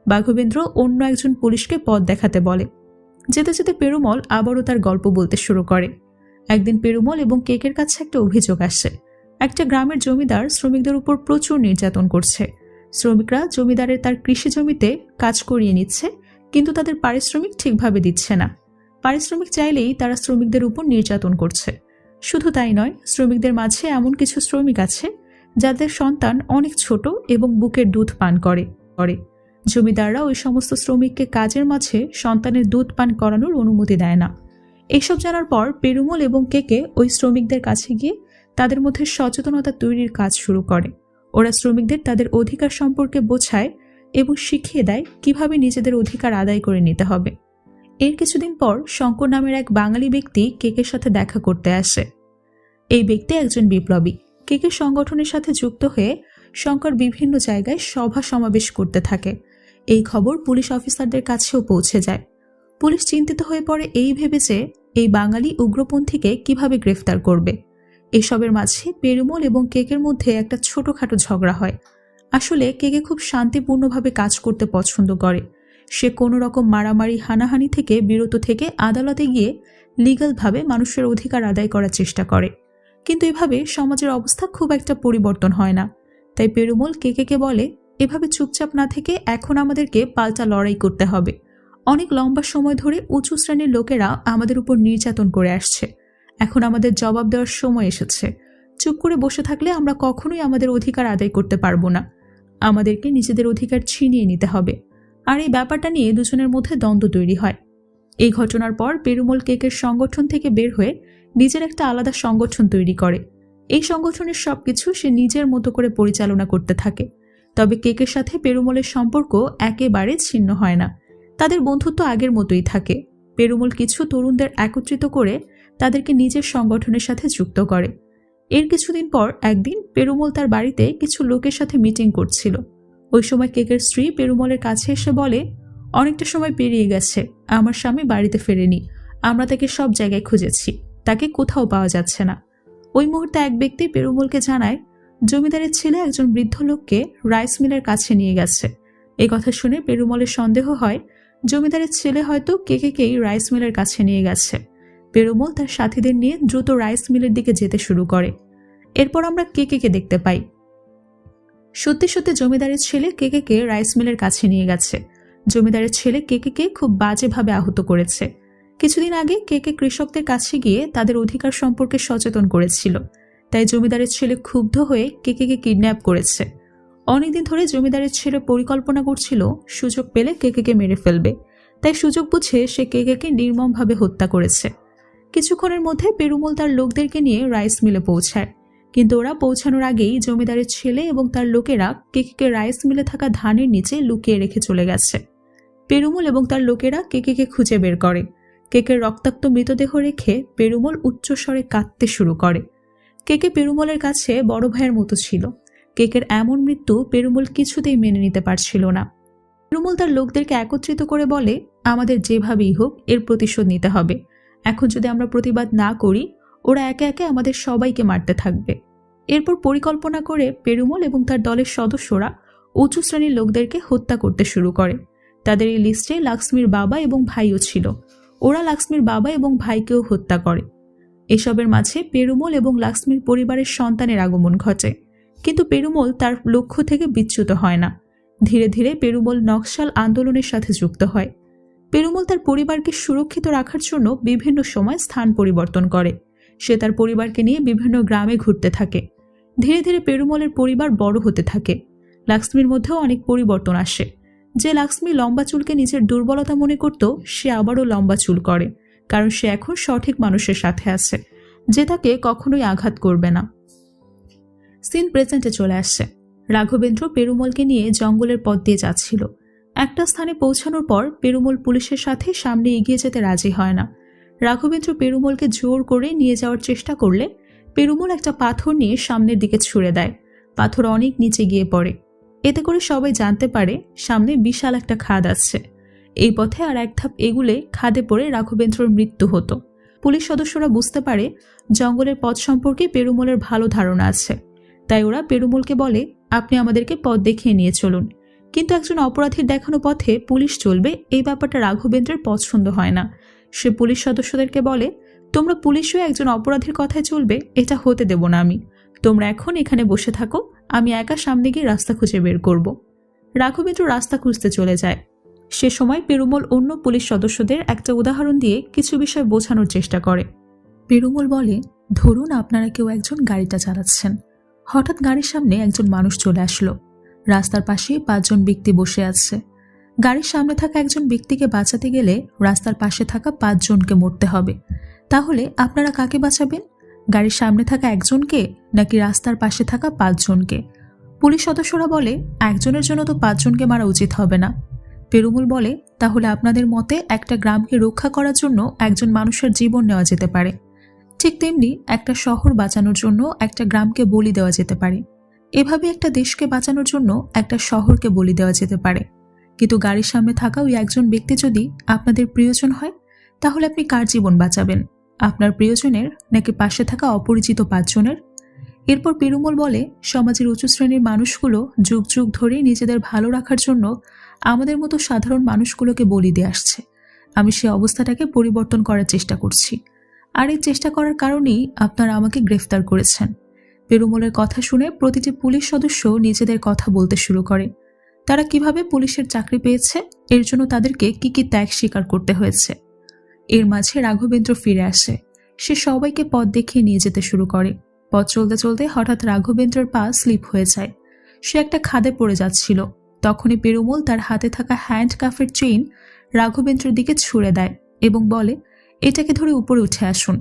রাঘবেন্দ্র অন্য একজন পুলিশকে পথ দেখাতে বলে। যেতে যেতে পেরুমল আবারও তার গল্প বলতে শুরু করে। একদিন পেরুমল এবং কেকের কাছে একটা অভিযোগ আসে। একটা গ্রামের জমিদার শ্রমিকদের উপর প্রচুর নির্যাতন করছে। শ্রমিকরা জমিদারের তার কৃষি জমিতে কাজ করিয়ে নিচ্ছে, কিন্তু তাদের পারিশ্রমিক ঠিকভাবে দিচ্ছে না। পারিশ্রমিক চাইলেই তারা শ্রমিকদের উপর নির্যাতন করছে। শুধু তাই নয়, শ্রমিকদের মাঝে এমন কিছু শ্রমিক আছে যাদের সন্তান অনেক ছোট এবং বুকের দুধ পান করে। জমিদাররা ওই সমস্ত শ্রমিককে কাজের মাঝে সন্তানের দুধ পান করানোর অনুমতি দেয় না। এইসব জানার পর পেরুমল এবং কেকে ওই শ্রমিকদের কাছে গিয়ে তাদের মধ্যে সচেতনতা তৈরির কাজ শুরু করে। ওরা শ্রমিকদের তাদের অধিকার সম্পর্কে বোঝায় এবং শিখিয়ে দেয় কিভাবে নিজেদের অধিকার আদায় করে নিতে হবে। এর কিছুদিন পর শঙ্কর নামের এক বাঙালি ব্যক্তি কেকের সাথে দেখা করতে আসে। এই ব্যক্তি একজন বিপ্লবী। কেকের সংগঠনের সাথে যুক্ত হয়ে শঙ্কর বিভিন্ন জায়গায় সভা সমাবেশ করতে থাকে। এই খবর পুলিশ অফিসারদের কাছেও পৌঁছে যায়। পুলিশ চিন্তিত হয়ে পড়ে এই ভেবে যে এই বাঙালি উগ্রপন্থীকে কিভাবে গ্রেফতার করবে। এসবের মাঝে পেরুমল এবং কেকের মধ্যে একটা ছোটখাটো ঝগড়া হয়। আসলে কেকে খুব শান্তিপূর্ণভাবে কাজ করতে পছন্দ করে। সে কোনো রকম মারামারি হানাহানি থেকে বিরত থেকে আদালতে গিয়ে লিগ্যালভাবে মানুষের অধিকার আদায় করার চেষ্টা করে। কিন্তু এভাবে সমাজের অবস্থা খুব একটা পরিবর্তন হয় না। তাই পেরুমল কেকে বলে, এভাবে চুপচাপ না থেকে এখন আমাদেরকে পাল্টা লড়াই করতে হবে। অনেক লম্বা সময় ধরে উঁচু শ্রেণীর লোকেরা আমাদের উপর নির্যাতন করে আসছে। এখন আমাদের জবাব দেওয়ার সময় এসেছে। চুপ করে বসে থাকলে আমরা কখনোই আমাদের অধিকার আদায় করতে পারবো না। আমাদেরকে নিজেদের অধিকার ছিনিয়ে নিতে হবে। আর এই ব্যাপারটা নিয়ে দুজনের মধ্যে দ্বন্দ্ব তৈরি হয়। এই ঘটনার পর পেরুমল কেকের সংগঠন থেকে বের হয়ে নিজের একটা আলাদা সংগঠন তৈরি করে। এই সংগঠনের সবকিছু সে নিজের মতো করে পরিচালনা করতে থাকে। তবে কেকের সাথে পেরুমলের সম্পর্ক একেবারে ছিন্ন হয় না। তাদের বন্ধুত্ব আগের মতোই থাকে। পেরুমল কিছু তরুণদের একত্রিত করে তাদেরকে নিজের সংগঠনের সাথে যুক্ত করে। এর কিছুদিন পর একদিন পেরুমল তার বাড়িতে কিছু লোকের সাথে মিটিং করছিল। ওই সময় কেকের স্ত্রী পেরুমলের কাছে এসে বলে, অনেকটা সময় পেরিয়ে গেছে, আমার স্বামী বাড়িতে ফেরেনি। আমরা তাকে সব জায়গায় খুঁজেছি, তাকে কোথাও পাওয়া যাচ্ছে না। ওই মুহূর্তে এক ব্যক্তি পেরুমলকে জানায় জমিদারের ছেলে একজন বৃদ্ধ লোককে রাইস মিলের কাছে নিয়ে গেছে। এই কথা শুনে পেরুমলের সন্দেহ হয় জমিদারের ছেলে হয়তো কেকেই রাইস মিলের কাছে নিয়ে গেছে। পেরুমল তার সাথীদের নিয়ে দ্রুত রাইস মিলের দিকে যেতে শুরু করে। এরপর আমরা কেকে দেখতে পাই। সত্যি সত্যি জমিদারের ছেলে কেকে রাইস মিলের কাছে নিয়ে গেছে। জমিদারের ছেলে কেকে খুব বাজেভাবে আহত করেছে। কিছুদিন আগে কেকে কৃষকদের কাছে গিয়ে তাদের অধিকার সম্পর্কে সচেতন করেছিল। তাই জমিদারের ছেলে ক্ষুব্ধ হয়ে কেকে কিডন্যাপ করেছে। অনেকদিন ধরে জমিদারের ছেলে পরিকল্পনা করছিল সুযোগ পেলে কেকে মেরে ফেলবে। তাই সুযোগ বুঝে সে কেকে নির্মমভাবে হত্যা করেছে। কিছুক্ষণের মধ্যে পেরুমল তার লোকদেরকে নিয়ে রাইস মিলে পৌঁছায়। কিন্তু ওরা পৌঁছানোর আগেই জমিদারের ছেলে এবং তার লোকেরা কেকে রাইস মিলে থাকা ধানের নিচে লুকিয়ে রেখে চলে গেছে। পেরুমল এবং তার লোকেরা কেকে খুঁজে বের করে। কেকের রক্তাক্ত মৃতদেহ রেখে পেরুমল উচ্চস্বরে কাঁদতে শুরু করে। কেকে পেরুমলের কাছে বড় ভাইয়ের মতো ছিল, কেকের এমন মৃত্যু পেরুমল কিছুতেই মেনে নিতে পারছিল না। পেরুমল তার লোকদেরকে একত্রিত করে বলে, আমাদের যেভাবেই হোক এর প্রতিশোধ নিতে হবে। এখন যদি আমরা প্রতিবাদ না করি, ওরা একে একে আমাদের সবাইকে মারতে থাকবে। এরপর পরিকল্পনা করে পেরুমল এবং তার দলের সদস্যরা উঁচু শ্রেণীর লোকদেরকে হত্যা করতে শুরু করে। তাদের এই লিস্টে লাক্সমির বাবা এবং ভাইও ছিল। ওরা লাক্সমির বাবা এবং ভাইকেও হত্যা করে। এসবের মাঝে পেরুমল এবং লাক্সমির পরিবারের সন্তানের আগমন ঘটে, কিন্তু পেরুমল তার লক্ষ্য থেকে বিচ্যুত হয় না। ধীরে ধীরে পেরুমল নকশাল আন্দোলনের সাথে যুক্ত হয়। পেরুমল তার পরিবারকে সুরক্ষিত রাখার জন্য বিভিন্ন সময় স্থান পরিবর্তন করে। সে তার পরিবারকে নিয়ে বিভিন্ন গ্রামে ঘুরতে থাকে। ধীরে ধীরে পেরুমলের পরিবার বড় হতে থাকে। লাক্সমির মধ্যেও অনেক পরিবর্তন আসে। যে লাক্সমি লম্বা চুলকে নিজের দুর্বলতা মনে করত, সে আবারও লম্বা চুল করে, কারণ সে এখন সঠিক মানুষের সাথে আছে, যে তাকে কখনোই আঘাত করবে না। সিন প্রেজেন্টে চলে আসছে। রাঘবেন্দ্র পেরুমলকে নিয়ে জঙ্গলের পথ দিয়ে যাচ্ছিল। একটা স্থানে পৌঁছানোর পর পেরুমল পুলিশের সাথে সামনে এগিয়ে যেতে রাজি হয় না। রাঘবেন্দ্র পেরুমলকে জোর করে নিয়ে যাওয়ার চেষ্টা করলে পেরুমল একটা পাথর নিয়ে সামনের দিকে ছুঁড়ে দেয়। পাথর অনেক নিচে গিয়ে পড়ে। এতে করে সবাই জানতে পারে সামনে বিশাল একটা খাদ আছে। এই পথে আর এক ধাপ এগুলে খাদে পড়ে রাঘবেন্দ্রর মৃত্যু হতো। পুলিশ সদস্যরা বুঝতে পারে জঙ্গলের পথ সম্পর্কে পেরুমলের ভালো ধারণা আছে, তাই ওরা পেরুমলকে বলে, আপনি আমাদেরকে পথ দেখিয়ে নিয়ে চলুন। কিন্তু একজন অপরাধীর দেখানো পথে পুলিশ চলবে, এই ব্যাপারটা রাঘবেন্দ্রের পছন্দ হয় না। সে পুলিশ সদস্যদেরকে বলে, তোমরা পুলিশ হয়ে একজন অপরাধীর কথায় চলবে, এটা হতে দেব না আমি। তোমরা এখন এখানে বসে থাকো, আমি একা সামনে গিয়ে রাস্তা খুঁজে বের করব। রাঘবেন্দ্র রাস্তা খুঁজতে চলে যায়। সে সময় পেরুমল অন্য পুলিশ সদস্যদের একটা উদাহরণ দিয়ে কিছু বিষয় বোঝানোর চেষ্টা করে। পেরুমল বলে, ধরুন আপনারা কেউ একজন গাড়িটা চালাচ্ছেন। হঠাৎ গাড়ির সামনে একজন মানুষ চলে আসলো। রাস্তার পাশে 5 জন ব্যক্তি বসে আছে। গাড়ির সামনে থাকা একজন ব্যক্তিকে বাঁচাতে গেলে রাস্তার পাশে থাকা 5 জনকে মরতে হবে। তাহলে আপনারা কাকে বাঁচাবেন? গাড়ির সামনে থাকা একজনকে নাকি রাস্তার পাশে থাকা 5 জনকে? পুলিশ সদস্যরা বলে, একজনের জন্য তো 5 জনকে মারা উচিত হবে না। পেরুমল বলে, তাহলে আপনাদের মতে একটা গ্রামকে রক্ষা করার জন্য একজন মানুষের জীবন নেওয়া যেতে পারে। ঠিক তেমনি একটা শহর বাঁচানোর জন্য একটা গ্রামকে বলি দেওয়া যেতে পারে। এভাবে একটা দেশকে বাঁচানোর জন্য একটা শহরকে বলি দেওয়া যেতে পারে। কিন্তু গাড়ির সামনে থাকা ওই একজন ব্যক্তি যদি আপনাদের প্রিয়জন হয়, তাহলে আপনি কার জীবন বাঁচাবেন? আপনার প্রিয়জনের নাকি পাশে থাকা অপরিচিত 5 জনের? এরপর পেরুমল বলে, সমাজের উঁচু শ্রেণীর মানুষগুলো যুগ যুগ ধরে নিজেদের ভালো রাখার জন্য আমাদের মতো সাধারণ মানুষগুলোকে বলি দিয়ে আসছে। আমি সেই অবস্থাটাকে পরিবর্তন করার চেষ্টা করছি, আর এই চেষ্টা করার কারণেই আপনারা আমাকে গ্রেফতার করেছেন। পেরুমলের কথা শুনে প্রতিটি পুলিশ সদস্য নিজেদের কথা বলতে শুরু করে। তারা কিভাবে পুলিশের চাকরি পেয়েছে, এর জন্য তাদেরকে কি কি ত্যাগ স্বীকার করতে হয়েছে। এর মাঝে রাঘবেন্দ্র ফিরে আসে। সে সবাইকে পথ দেখিয়ে নিয়ে যেতে শুরু করে। পথ চলতে চলতে হঠাৎ রাঘবেন্দ্রের পা স্লিপ হয়ে যায়। সে একটা খাদে পড়ে যাচ্ছিল। তখনই পেরুমল তার হাতে থাকা হ্যান্ড কাফের চেইন রাঘবেন্দ্রের দিকে ছুঁড়ে দেয় এবং বলে, এটাকে ধরে উপরে উঠে আসুন।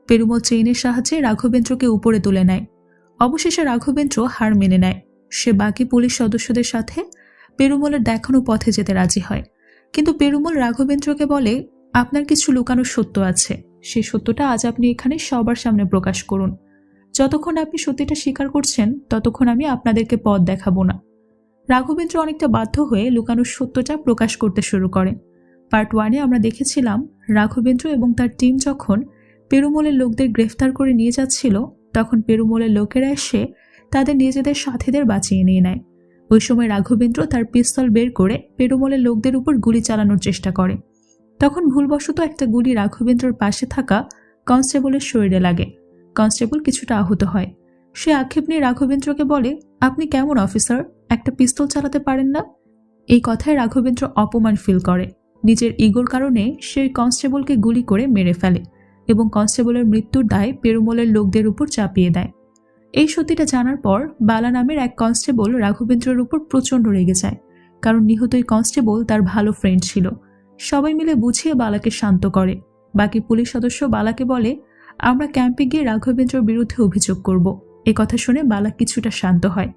পেরুমল চেইনের সাহায্যে রাঘবেন্দ্রকে উপরে তুলে নেয়। অবশেষে রাঘবেন্দ্র হার মেনে নেয়। সে বাকি পুলিশ সদস্যদের সাথে পেরুমলের দেখানো পথে যেতে রাজি হয়। কিন্তু পেরুমল রাঘবেন্দ্রকে বলে, আপনার কিছু লুকানো সত্য আছে, সেই সত্যটা আজ আপনি এখানে সবার সামনে প্রকাশ করুন। যতক্ষণ আপনি সত্যিটা স্বীকার করছেন, ততক্ষণ আমি আপনাদেরকে পথ দেখাবো না। রাঘবেন্দ্র অনেকটা বাধ্য হয়ে লুকানোর সত্যটা প্রকাশ করতে শুরু করে। পার্ট 1-এ আমরা দেখেছিলাম রাঘবেন্দ্র এবং তার টিম যখন পেরুমলের লোকদের গ্রেফতার করে নিয়ে যাচ্ছিল, তখন পেরুমলের লোকেরা এসে তাদের নিজেদের সাথীদের বাঁচিয়ে নিয়ে নেয়। ওই সময় রাঘবেন্দ্র তার পিস্তল বের করে পেরুমলের লোকদের উপর গুলি চালানোর চেষ্টা করে। তখন ভুলবশত একটা গুলি রাঘবেন্দ্রর পাশে থাকা কনস্টেবলের শরীরে লাগে। কনস্টেবল কিছুটা আহত হয়। সে আক্ষেপ নিয়ে রাঘবেন্দ্রকে বলে, আপনি কেমন অফিসার, একটা পিস্তল চালাতে পারেন না? এই কথায় রাঘবেন্দ্র অপমান ফিল করে। নিজের ইগোর কারণে সে ওই কনস্টেবলকে গুলি করে মেরে ফেলে এবং কনস্টেবলের মৃত্যুর দায় পেরুমলের লোকদের উপর চাপিয়ে দেয়। এই সত্যিটা জানার পর বালা নামের এক কনস্টেবল রাঘবেন্দ্রের উপর প্রচণ্ড রেগে যায়, কারণ নিহত ওই কনস্টেবল তার ভালো ফ্রেন্ড ছিল। সবাই মিলে বুঝিয়ে বালাকে শান্ত করে। বাকি পুলিশ সদস্য বালাকে বলে, আমরা ক্যাম্পে গিয়ে রাঘবেন্দ্রের বিরুদ্ধে অভিযোগ করব। এ কথা শুনে বালা কিছুটা শান্ত হয়।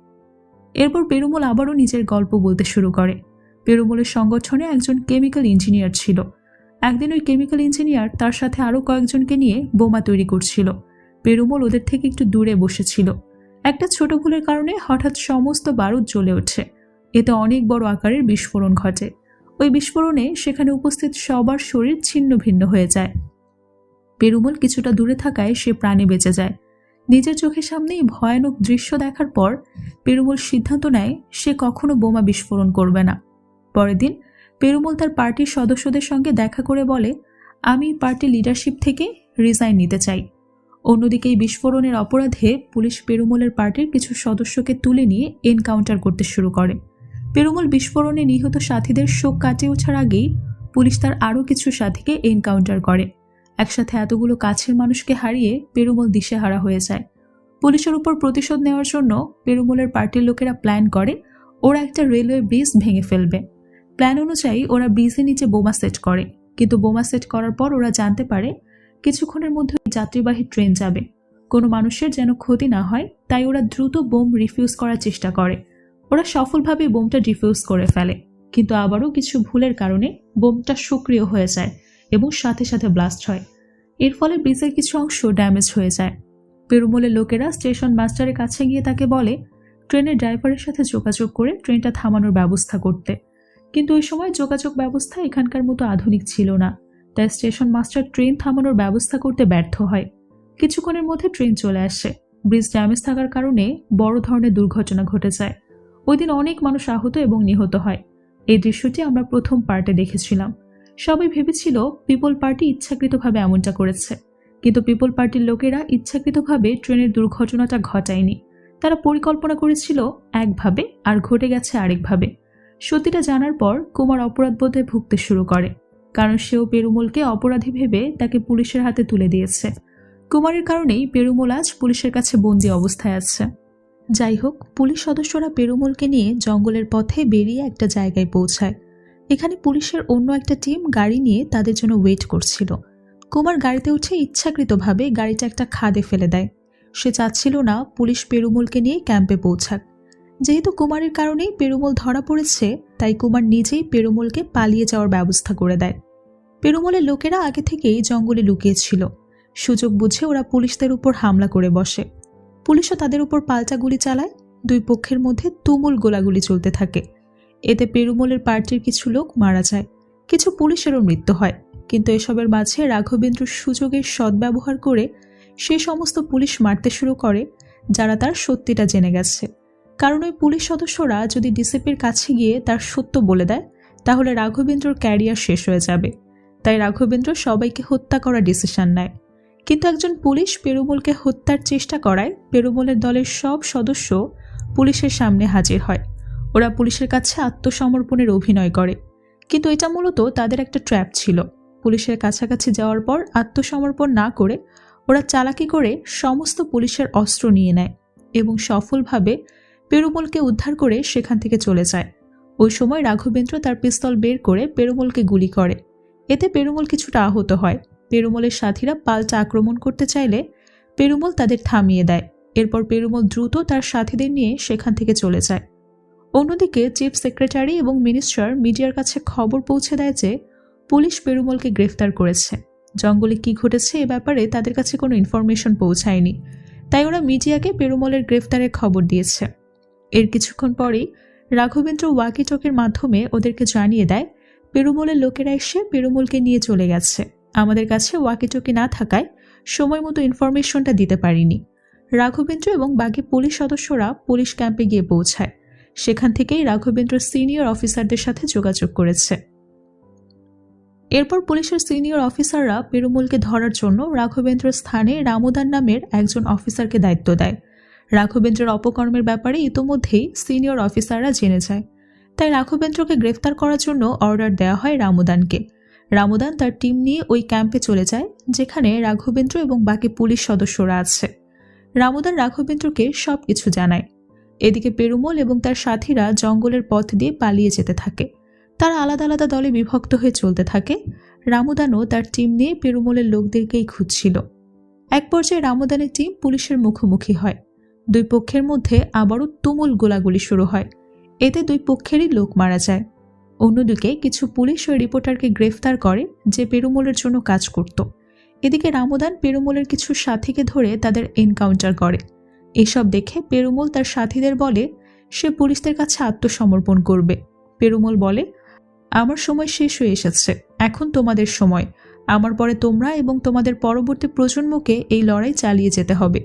এরপর পেরুমল আবারও নিজের গল্প বলতে শুরু করে। পেরুমলের সংগঠনে একজন কেমিক্যাল ইঞ্জিনিয়ার ছিল। একদিন ওই কেমিক্যাল ইঞ্জিনিয়ার তার সাথে আরও কয়েকজনকে নিয়ে বোমা তৈরি করছিল। পেরুমল ওদের থেকে একটু দূরে বসেছিল। একটা ছোট ভুলের কারণে হঠাৎ সমস্ত বারুদ জ্বলে ওঠে। এতে অনেক বড় আকারের বিস্ফোরণ ঘটে। ওই বিস্ফোরণে সেখানে উপস্থিত সবার শরীর ছিন্ন ভিন্ন হয়ে যায়। পেরুমল কিছুটা দূরে থাকায় সে প্রাণে বেঁচে যায়। নিজের চোখের সামনেই ভয়ানক দৃশ্য দেখার পর পেরুমল সিদ্ধান্ত নেয় সে কখনো বোমা বিস্ফোরণ করবে না। পরের দিন পেরুমল তার পার্টির সদস্যদের সঙ্গে দেখা করে বলে, আমি পার্টি লিডারশিপ থেকে রিজাইন নিতে চাই। অন্যদিকে এই বিস্ফোরণের অপরাধে পুলিশ পেরুমলের পার্টির কিছু সদস্যকে তুলে নিয়ে এনকাউন্টার করতে শুরু করে। পেরুমল বিস্ফোরণে নিহত সাথীদের শোক কাটিয়ে ওঠার আগেই পুলিশ তার আরও কিছু সাথীকে এনকাউন্টার করে। একসাথে এতগুলো কাছের মানুষকে হারিয়ে পেরুমল দিশেহারা হয়ে যায়। পুলিশের উপর প্রতিশোধ নেওয়ার জন্য পেরুমলের পার্টির লোকেরা প্ল্যান করে ওরা একটা রেলওয়ে ব্রিজ ভেঙে ফেলবে। প্ল্যান অনুযায়ী ওরা ব্রিজের নিচে বোমা সেট করে, কিন্তু বোমা সেট করার পর ওরা জানতে পারে কিছুক্ষণের মধ্যে যাত্রীবাহী ট্রেন যাবে। কোনো মানুষের যেন ক্ষতি না হয় তাই ওরা দ্রুত বোম রিফিউজ করার চেষ্টা করে। ওরা সফলভাবে বোমটা ডিফিউজ করে ফেলে, কিন্তু আবারও কিছু ভুলের কারণে বোমটা সক্রিয় হয়ে যায় এবং সাথে সাথে ব্লাস্ট হয়। এর ফলে ব্রিজের কিছু অংশ ড্যামেজ হয়ে যায়। পেরুমলের লোকেরা স্টেশন মাস্টারের কাছে গিয়ে তাকে বলে ট্রেনের ড্রাইভারের সাথে যোগাযোগ করে ট্রেনটা থামানোর ব্যবস্থা করতে, কিন্তু ওই সময় যোগাযোগ ব্যবস্থা এখানকার মতো আধুনিক ছিল না। তাই স্টেশন মাস্টার ট্রেন থামানোর ব্যবস্থা করতে ব্যর্থ হয়। কিছুক্ষণের মধ্যে ট্রেন চলে আসে। ব্রিজ ড্যামেজ থাকার কারণে বড় ধরনের দুর্ঘটনা ঘটে যায়। ওই দিন অনেক মানুষ আহত এবং নিহত হয়। এই দৃশ্যটি আমরা প্রথম পার্টে দেখেছিলাম। সবাই ভেবেছিল পিপল পার্টি ইচ্ছাকৃতভাবে এমনটা করেছে, কিন্তু পিপল পার্টির লোকেরা ইচ্ছাকৃতভাবে ট্রেনের দুর্ঘটনাটা ঘটায়নি। তারা পরিকল্পনা করেছিল একভাবে আর ঘটে গেছে আরেকভাবে। সত্যিটা জানার পর কুমার অপরাধবোধে ভুগতে শুরু করে, কারণ সেও পেরুমলকে অপরাধী ভেবে তাকে পুলিশের হাতে তুলে দিয়েছে। কুমারের কারণেই পেরুমল আজ পুলিশের কাছে বন্দী অবস্থায় আছে। যাই হোক, পুলিশ সদস্যরা পেরুমলকে নিয়ে জঙ্গলের পথে বেরিয়ে একটা জায়গায় পৌঁছায়। এখানে পুলিশের অন্য একটা টিম গাড়ি নিয়ে তাদের জন্য ওয়েট করছিল। কুমার গাড়িতে উঠে ইচ্ছাকৃতভাবে গাড়িটা একটা খাদে ফেলে দেয়। সে চাচ্ছিল না পুলিশ পেরুমলকে নিয়ে ক্যাম্পে পৌঁছাক। যেহেতু কুমারের কারণেই পেরুমল ধরা পড়েছে, তাই কুমার নিজেই পেরুমলকে পালিয়ে যাওয়ার ব্যবস্থা করে দেয়। পেরুমলের লোকেরা আগে থেকেই জঙ্গলে লুকিয়েছিল। সুযোগ বুঝে ওরা পুলিশদের উপর হামলা করে বসে। পুলিশও তাদের উপর পাল্টা গুলি চালায়। দুই পক্ষের মধ্যে তুমুল গোলাগুলি চলতে থাকে। এতে পেরুমলের পার্টির কিছু লোক মারা যায়, কিছু পুলিশেরও মৃত্যু হয়। কিন্তু এসবের মাঝে রাঘবেন্দ্র সুযোগের সদ্ব্যবহার করে সেই সমস্ত পুলিশ মারতে শুরু করে যারা তার সত্যিটা জেনে গেছে। কারণ ওই পুলিশ সদস্যরা যদি ডিসিপির কাছে গিয়ে তার সত্য বলে দেয় তাহলে রাঘবেন্দ্রর ক্যারিয়ার শেষ হয়ে যাবে। তাই রাঘবেন্দ্র সবাইকে হত্যা করার ডিসিশন নেয়। কিন্তু একজন পুলিশ পেরুমলকে হত্যার চেষ্টা করায় পেরুমলের দলের সব সদস্য পুলিশের সামনে হাজির হয়। ওরা পুলিশের কাছে আত্মসমর্পণের অভিনয় করে, কিন্তু এটা মূলত তাদের একটা ট্র্যাপ ছিল। পুলিশের কাছাকাছি যাওয়ার পর আত্মসমর্পণ না করে ওরা চালাকি করে সমস্ত পুলিশের অস্ত্র নিয়ে নেয় এবং সফলভাবে পেরুমলকে উদ্ধার করে সেখান থেকে চলে যায়। ওই সময় রাঘবেন্দ্র তার পিস্তল বের করে পেরুমলকে গুলি করে। এতে পেরুমল কিছুটা আহত হয়। পেরুমলের সাথীরা পাল্টা আক্রমণ করতে চাইলে পেরুমল তাদের থামিয়ে দেয়। এরপর পেরুমল দ্রুত তার সাথীদের নিয়ে সেখান থেকে চলে যায়। অন্যদিকে চিফ সেক্রেটারি এবং মিনিস্টার মিডিয়ার কাছে খবর পৌঁছে দেয় যে পুলিশ পেরুমলকে গ্রেফতার করেছে। জঙ্গলে কি ঘটেছে এ ব্যাপারে তাদের কাছে কোনো ইনফরমেশন পৌঁছায়নি, তাই ওরা মিডিয়াকে পেরুমলের গ্রেফতারের খবর দিয়েছে। এর কিছুক্ষণ পরেই রাঘবেন্দ্র ওয়াকিটকের মাধ্যমে ওদেরকে জানিয়ে দেয় পেরুমলের লোকেরা এসে পেরুমলকে নিয়ে চলে গেছে। আমাদের কাছে ওয়াকিটকি না থাকায় সময় মতো ইনফরমেশনটা দিতে পারিনি। রাঘবেন্দ্র এবং বাকি পুলিশ সদস্যরা পুলিশ ক্যাম্পে গিয়ে পৌঁছায়। সেখান থেকেই রাঘবেন্দ্র সিনিয়র অফিসারদের সাথে যোগাযোগ করেছে। এরপর পুলিশের সিনিয়র অফিসাররা পেরুমলকে ধরার জন্য রাঘবেন্দ্র স্থানে রামুদান নামের একজন অফিসারকে দায়িত্ব দেয়। রাঘবেন্দ্রের অপকর্মের ব্যাপারে ইতোমধ্যেই সিনিয়র অফিসাররা জেনে যায়, তাই রাঘবেন্দ্রকে গ্রেফতার করার জন্য অর্ডার দেওয়া হয় রামুদানকে। রামুদান তার টিম নিয়ে ওই ক্যাম্পে চলে যায় যেখানে রাঘবেন্দ্র এবং বাকি পুলিশ সদস্যরা আছে। রামুদান রাঘবেন্দ্রকে সব কিছু জানায়। এদিকে পেরুমল এবং তার সাথীরা জঙ্গলের পথ দিয়ে পালিয়ে যেতে থাকে। তারা আলাদা আলাদা দলে বিভক্ত হয়ে চলতে থাকে। রামুদানও তার টিম নিয়ে পেরুমলের লোকদেরকেই খুঁজছিল। এক পর্যায়ে রামুদানের টিম পুলিশের মুখোমুখি হয়। দুই পক্ষের মধ্যে আবারও তুমুল গোলাগুলি শুরু হয়। এতে দুই পক্ষেরই লোক মারা যায়। অন্যদিকে কিছু পুলিশ ওই রিপোর্টারকে গ্রেফতার করে যে পেরুমলের জন্য কাজ করত। এদিকে রামুদান পেরুমলের কিছু সাথীকে ধরে তাদের এনকাউন্টার করে। এসব দেখে পেরুমল তার সাথীদের বলে সে পুলিশদের কাছে আত্মসমর্পণ করবে। পেরুমল বলে, আমার সময় শেষ হয়ে এসেছে, এখন তোমাদের সময়। আমার পরে তোমরা এবং তোমাদের পরবর্তী প্রজন্মকে এই লড়াই চালিয়ে যেতে হবে।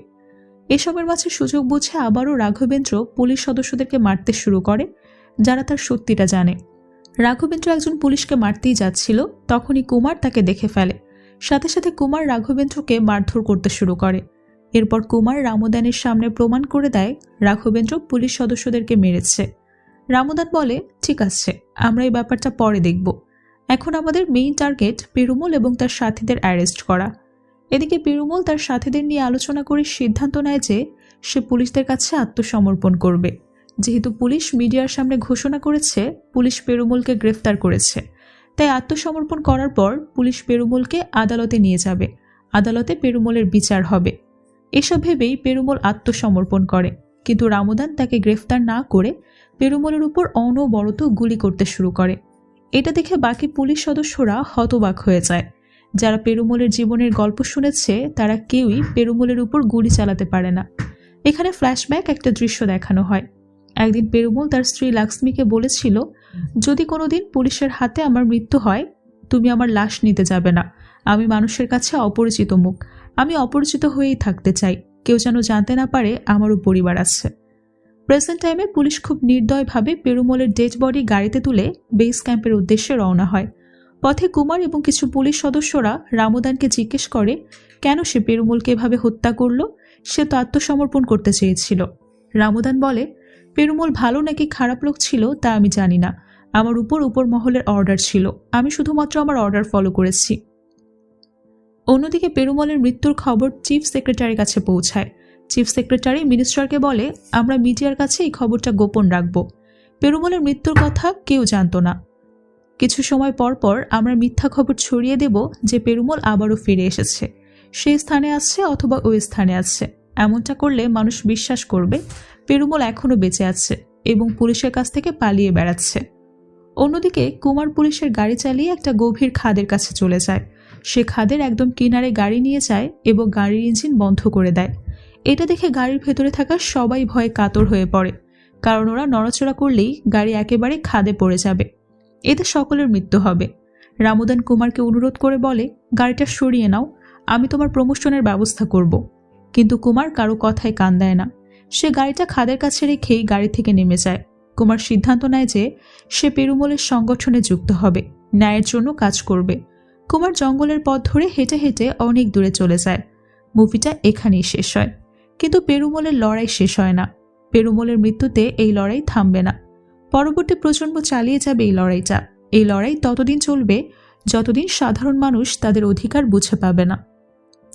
এসবের মাঝে সুযোগ বুঝে আবারও রাঘবেন্দ্র পুলিশ সদস্যদেরকে মারতে শুরু করে, যারা তার সত্যিটা জানে। রাঘবেন্দ্র একজন পুলিশকে মারতেই যাচ্ছিল, তখনই কুমার তাকে দেখে ফেলে। সাথে সাথে কুমার রাঘবেন্দ্রকে মারধর করতে শুরু করে। এরপর কুমার রামদানের সামনে প্রমাণ করে দেয় রাঘবেন্দ্র পুলিশ সদস্যদেরকে মেরেছে। রামদান বলে, ঠিক আছে, আমরা এই ব্যাপারটা পরে দেখব। এখন আমাদের মেইন টার্গেট পেরুমল এবং তার সাথীদের অ্যারেস্ট করা। এদিকে পেরুমল তার সাথীদের নিয়ে আলোচনা করে সিদ্ধান্ত নেয় যে সে পুলিশদের কাছে আত্মসমর্পণ করবে। যেহেতু পুলিশ মিডিয়ার সামনে ঘোষণা করেছে পুলিশ পেরুমলকে গ্রেফতার করেছে, তাই আত্মসমর্পণ করার পর পুলিশ পেরুমলকে আদালতে নিয়ে যাবে। আদালতে পেরুমলের বিচার হবে। এসব ভেবেই পেরুমল আত্মসমর্পণ করে, কিন্তু রামদান তাকে গ্রেফতার না করে পেরুমলের উপর অনবরত গুলি করতে শুরু করে। এটা দেখে বাকি পুলিশ সদস্যরা হতবাক হয়ে যায়। যারা পেরুমলের জীবনের গল্প শুনেছে তারা কেউই পেরুমলের উপর গুলি চালাতে পারে না। এখানে ফ্ল্যাশব্যাক একটা দৃশ্য দেখানো হয়। একদিন পেরুমল তার স্ত্রী লাক্সমিকে বলেছিল, যদি কোনোদিন পুলিশের হাতে আমার মৃত্যু হয়, তুমি আমার লাশ নিতে যাবে না। আমি মানুষের কাছে অপরিচিত মুখ, আমি অপরিচিত হয়েই থাকতে চাই, কেউ যেন জানতে না পারে আমারও পরিবার আছে। প্রেজেন্ট টাইমে পুলিশ খুব নির্দয়ভাবে পেরুমলের ডেড বডি গাড়িতে তুলে বেস ক্যাম্পের উদ্দেশ্যে রওনা হয়। পথে কুমার এবং কিছু পুলিশ সদস্যরা রামদানকে জিজ্ঞেস করে কেন সে পেরুমলকে এভাবে হত্যা করল। সে তো আত্মসমর্পণ করতে চেয়েছিল। রামদান বলে, পেরুমল ভালো নাকি খারাপ লোক ছিল তা আমি জানি না, আমার উপর মহলের অর্ডার ছিল, আমি শুধুমাত্র আমার অর্ডার ফলো করেছি। অন্যদিকে পেরুমলের মৃত্যুর খবর চিফ সেক্রেটারির কাছে পৌঁছায়। চিফ সেক্রেটারি মিনিস্টারকে বলে, আমরা মিডিয়ার কাছে এই খবরটা গোপন রাখব। পেরুমলের মৃত্যুর কথা কেউ জানত না। কিছু সময় পর পর আমরা মিথ্যা খবর ছড়িয়ে দেব যে পেরুমল আবারও ফিরে এসেছে, সেই স্থানে আছে অথবা ওই স্থানে আছে। এমনটা করলে মানুষ বিশ্বাস করবে পেরুমল এখনও বেঁচে আছে এবং পুলিশের কাছ থেকে পালিয়ে বেড়াচ্ছে। অন্যদিকে কুমার পুলিশের গাড়ি চালিয়ে একটা গভীর খাদের কাছে চলে যায়। সে খাদের একদম কিনারে গাড়ি নিয়ে যায় এবং গাড়ির ইঞ্জিন বন্ধ করে দেয়। এটা দেখে গাড়ির ভেতরে থাকা সবাই ভয়ে কাতর হয়ে পড়ে, কারণ ওরা নড়াচড়া করলেই গাড়ি একেবারে খাদে পড়ে যাবে, এতে সকলের মৃত্যু হবে। রামদান কুমারকে অনুরোধ করে বলে, গাড়িটা সরিয়ে নাও, আমি তোমার প্রমোশনের ব্যবস্থা করব। কিন্তু কুমার কারো কথায় কান দেয় না। সে গাড়িটা খাদের কাছে রেখেই গাড়ি থেকে নেমে যায়। কুমার সিদ্ধান্ত নেয় যে সে পেরুমলের সংগঠনে যুক্ত হবে, ন্যায়ের জন্য কাজ করবে। কুমার জঙ্গলের পথ ধরে হেঁটে হেঁটে অনেক দূরে চলে যায়। মুভিটা এখানেই শেষ হয়, কিন্তু পেরুমলের লড়াই শেষ হয় না। পেরুমলের মৃত্যুতে এই লড়াই থামবে না। পরবর্তী প্রজন্ম চালিয়ে যাবে এই লড়াইটা। এই লড়াই ততদিন চলবে যতদিন সাধারণ মানুষ তাদের অধিকার বুঝে পাবে না।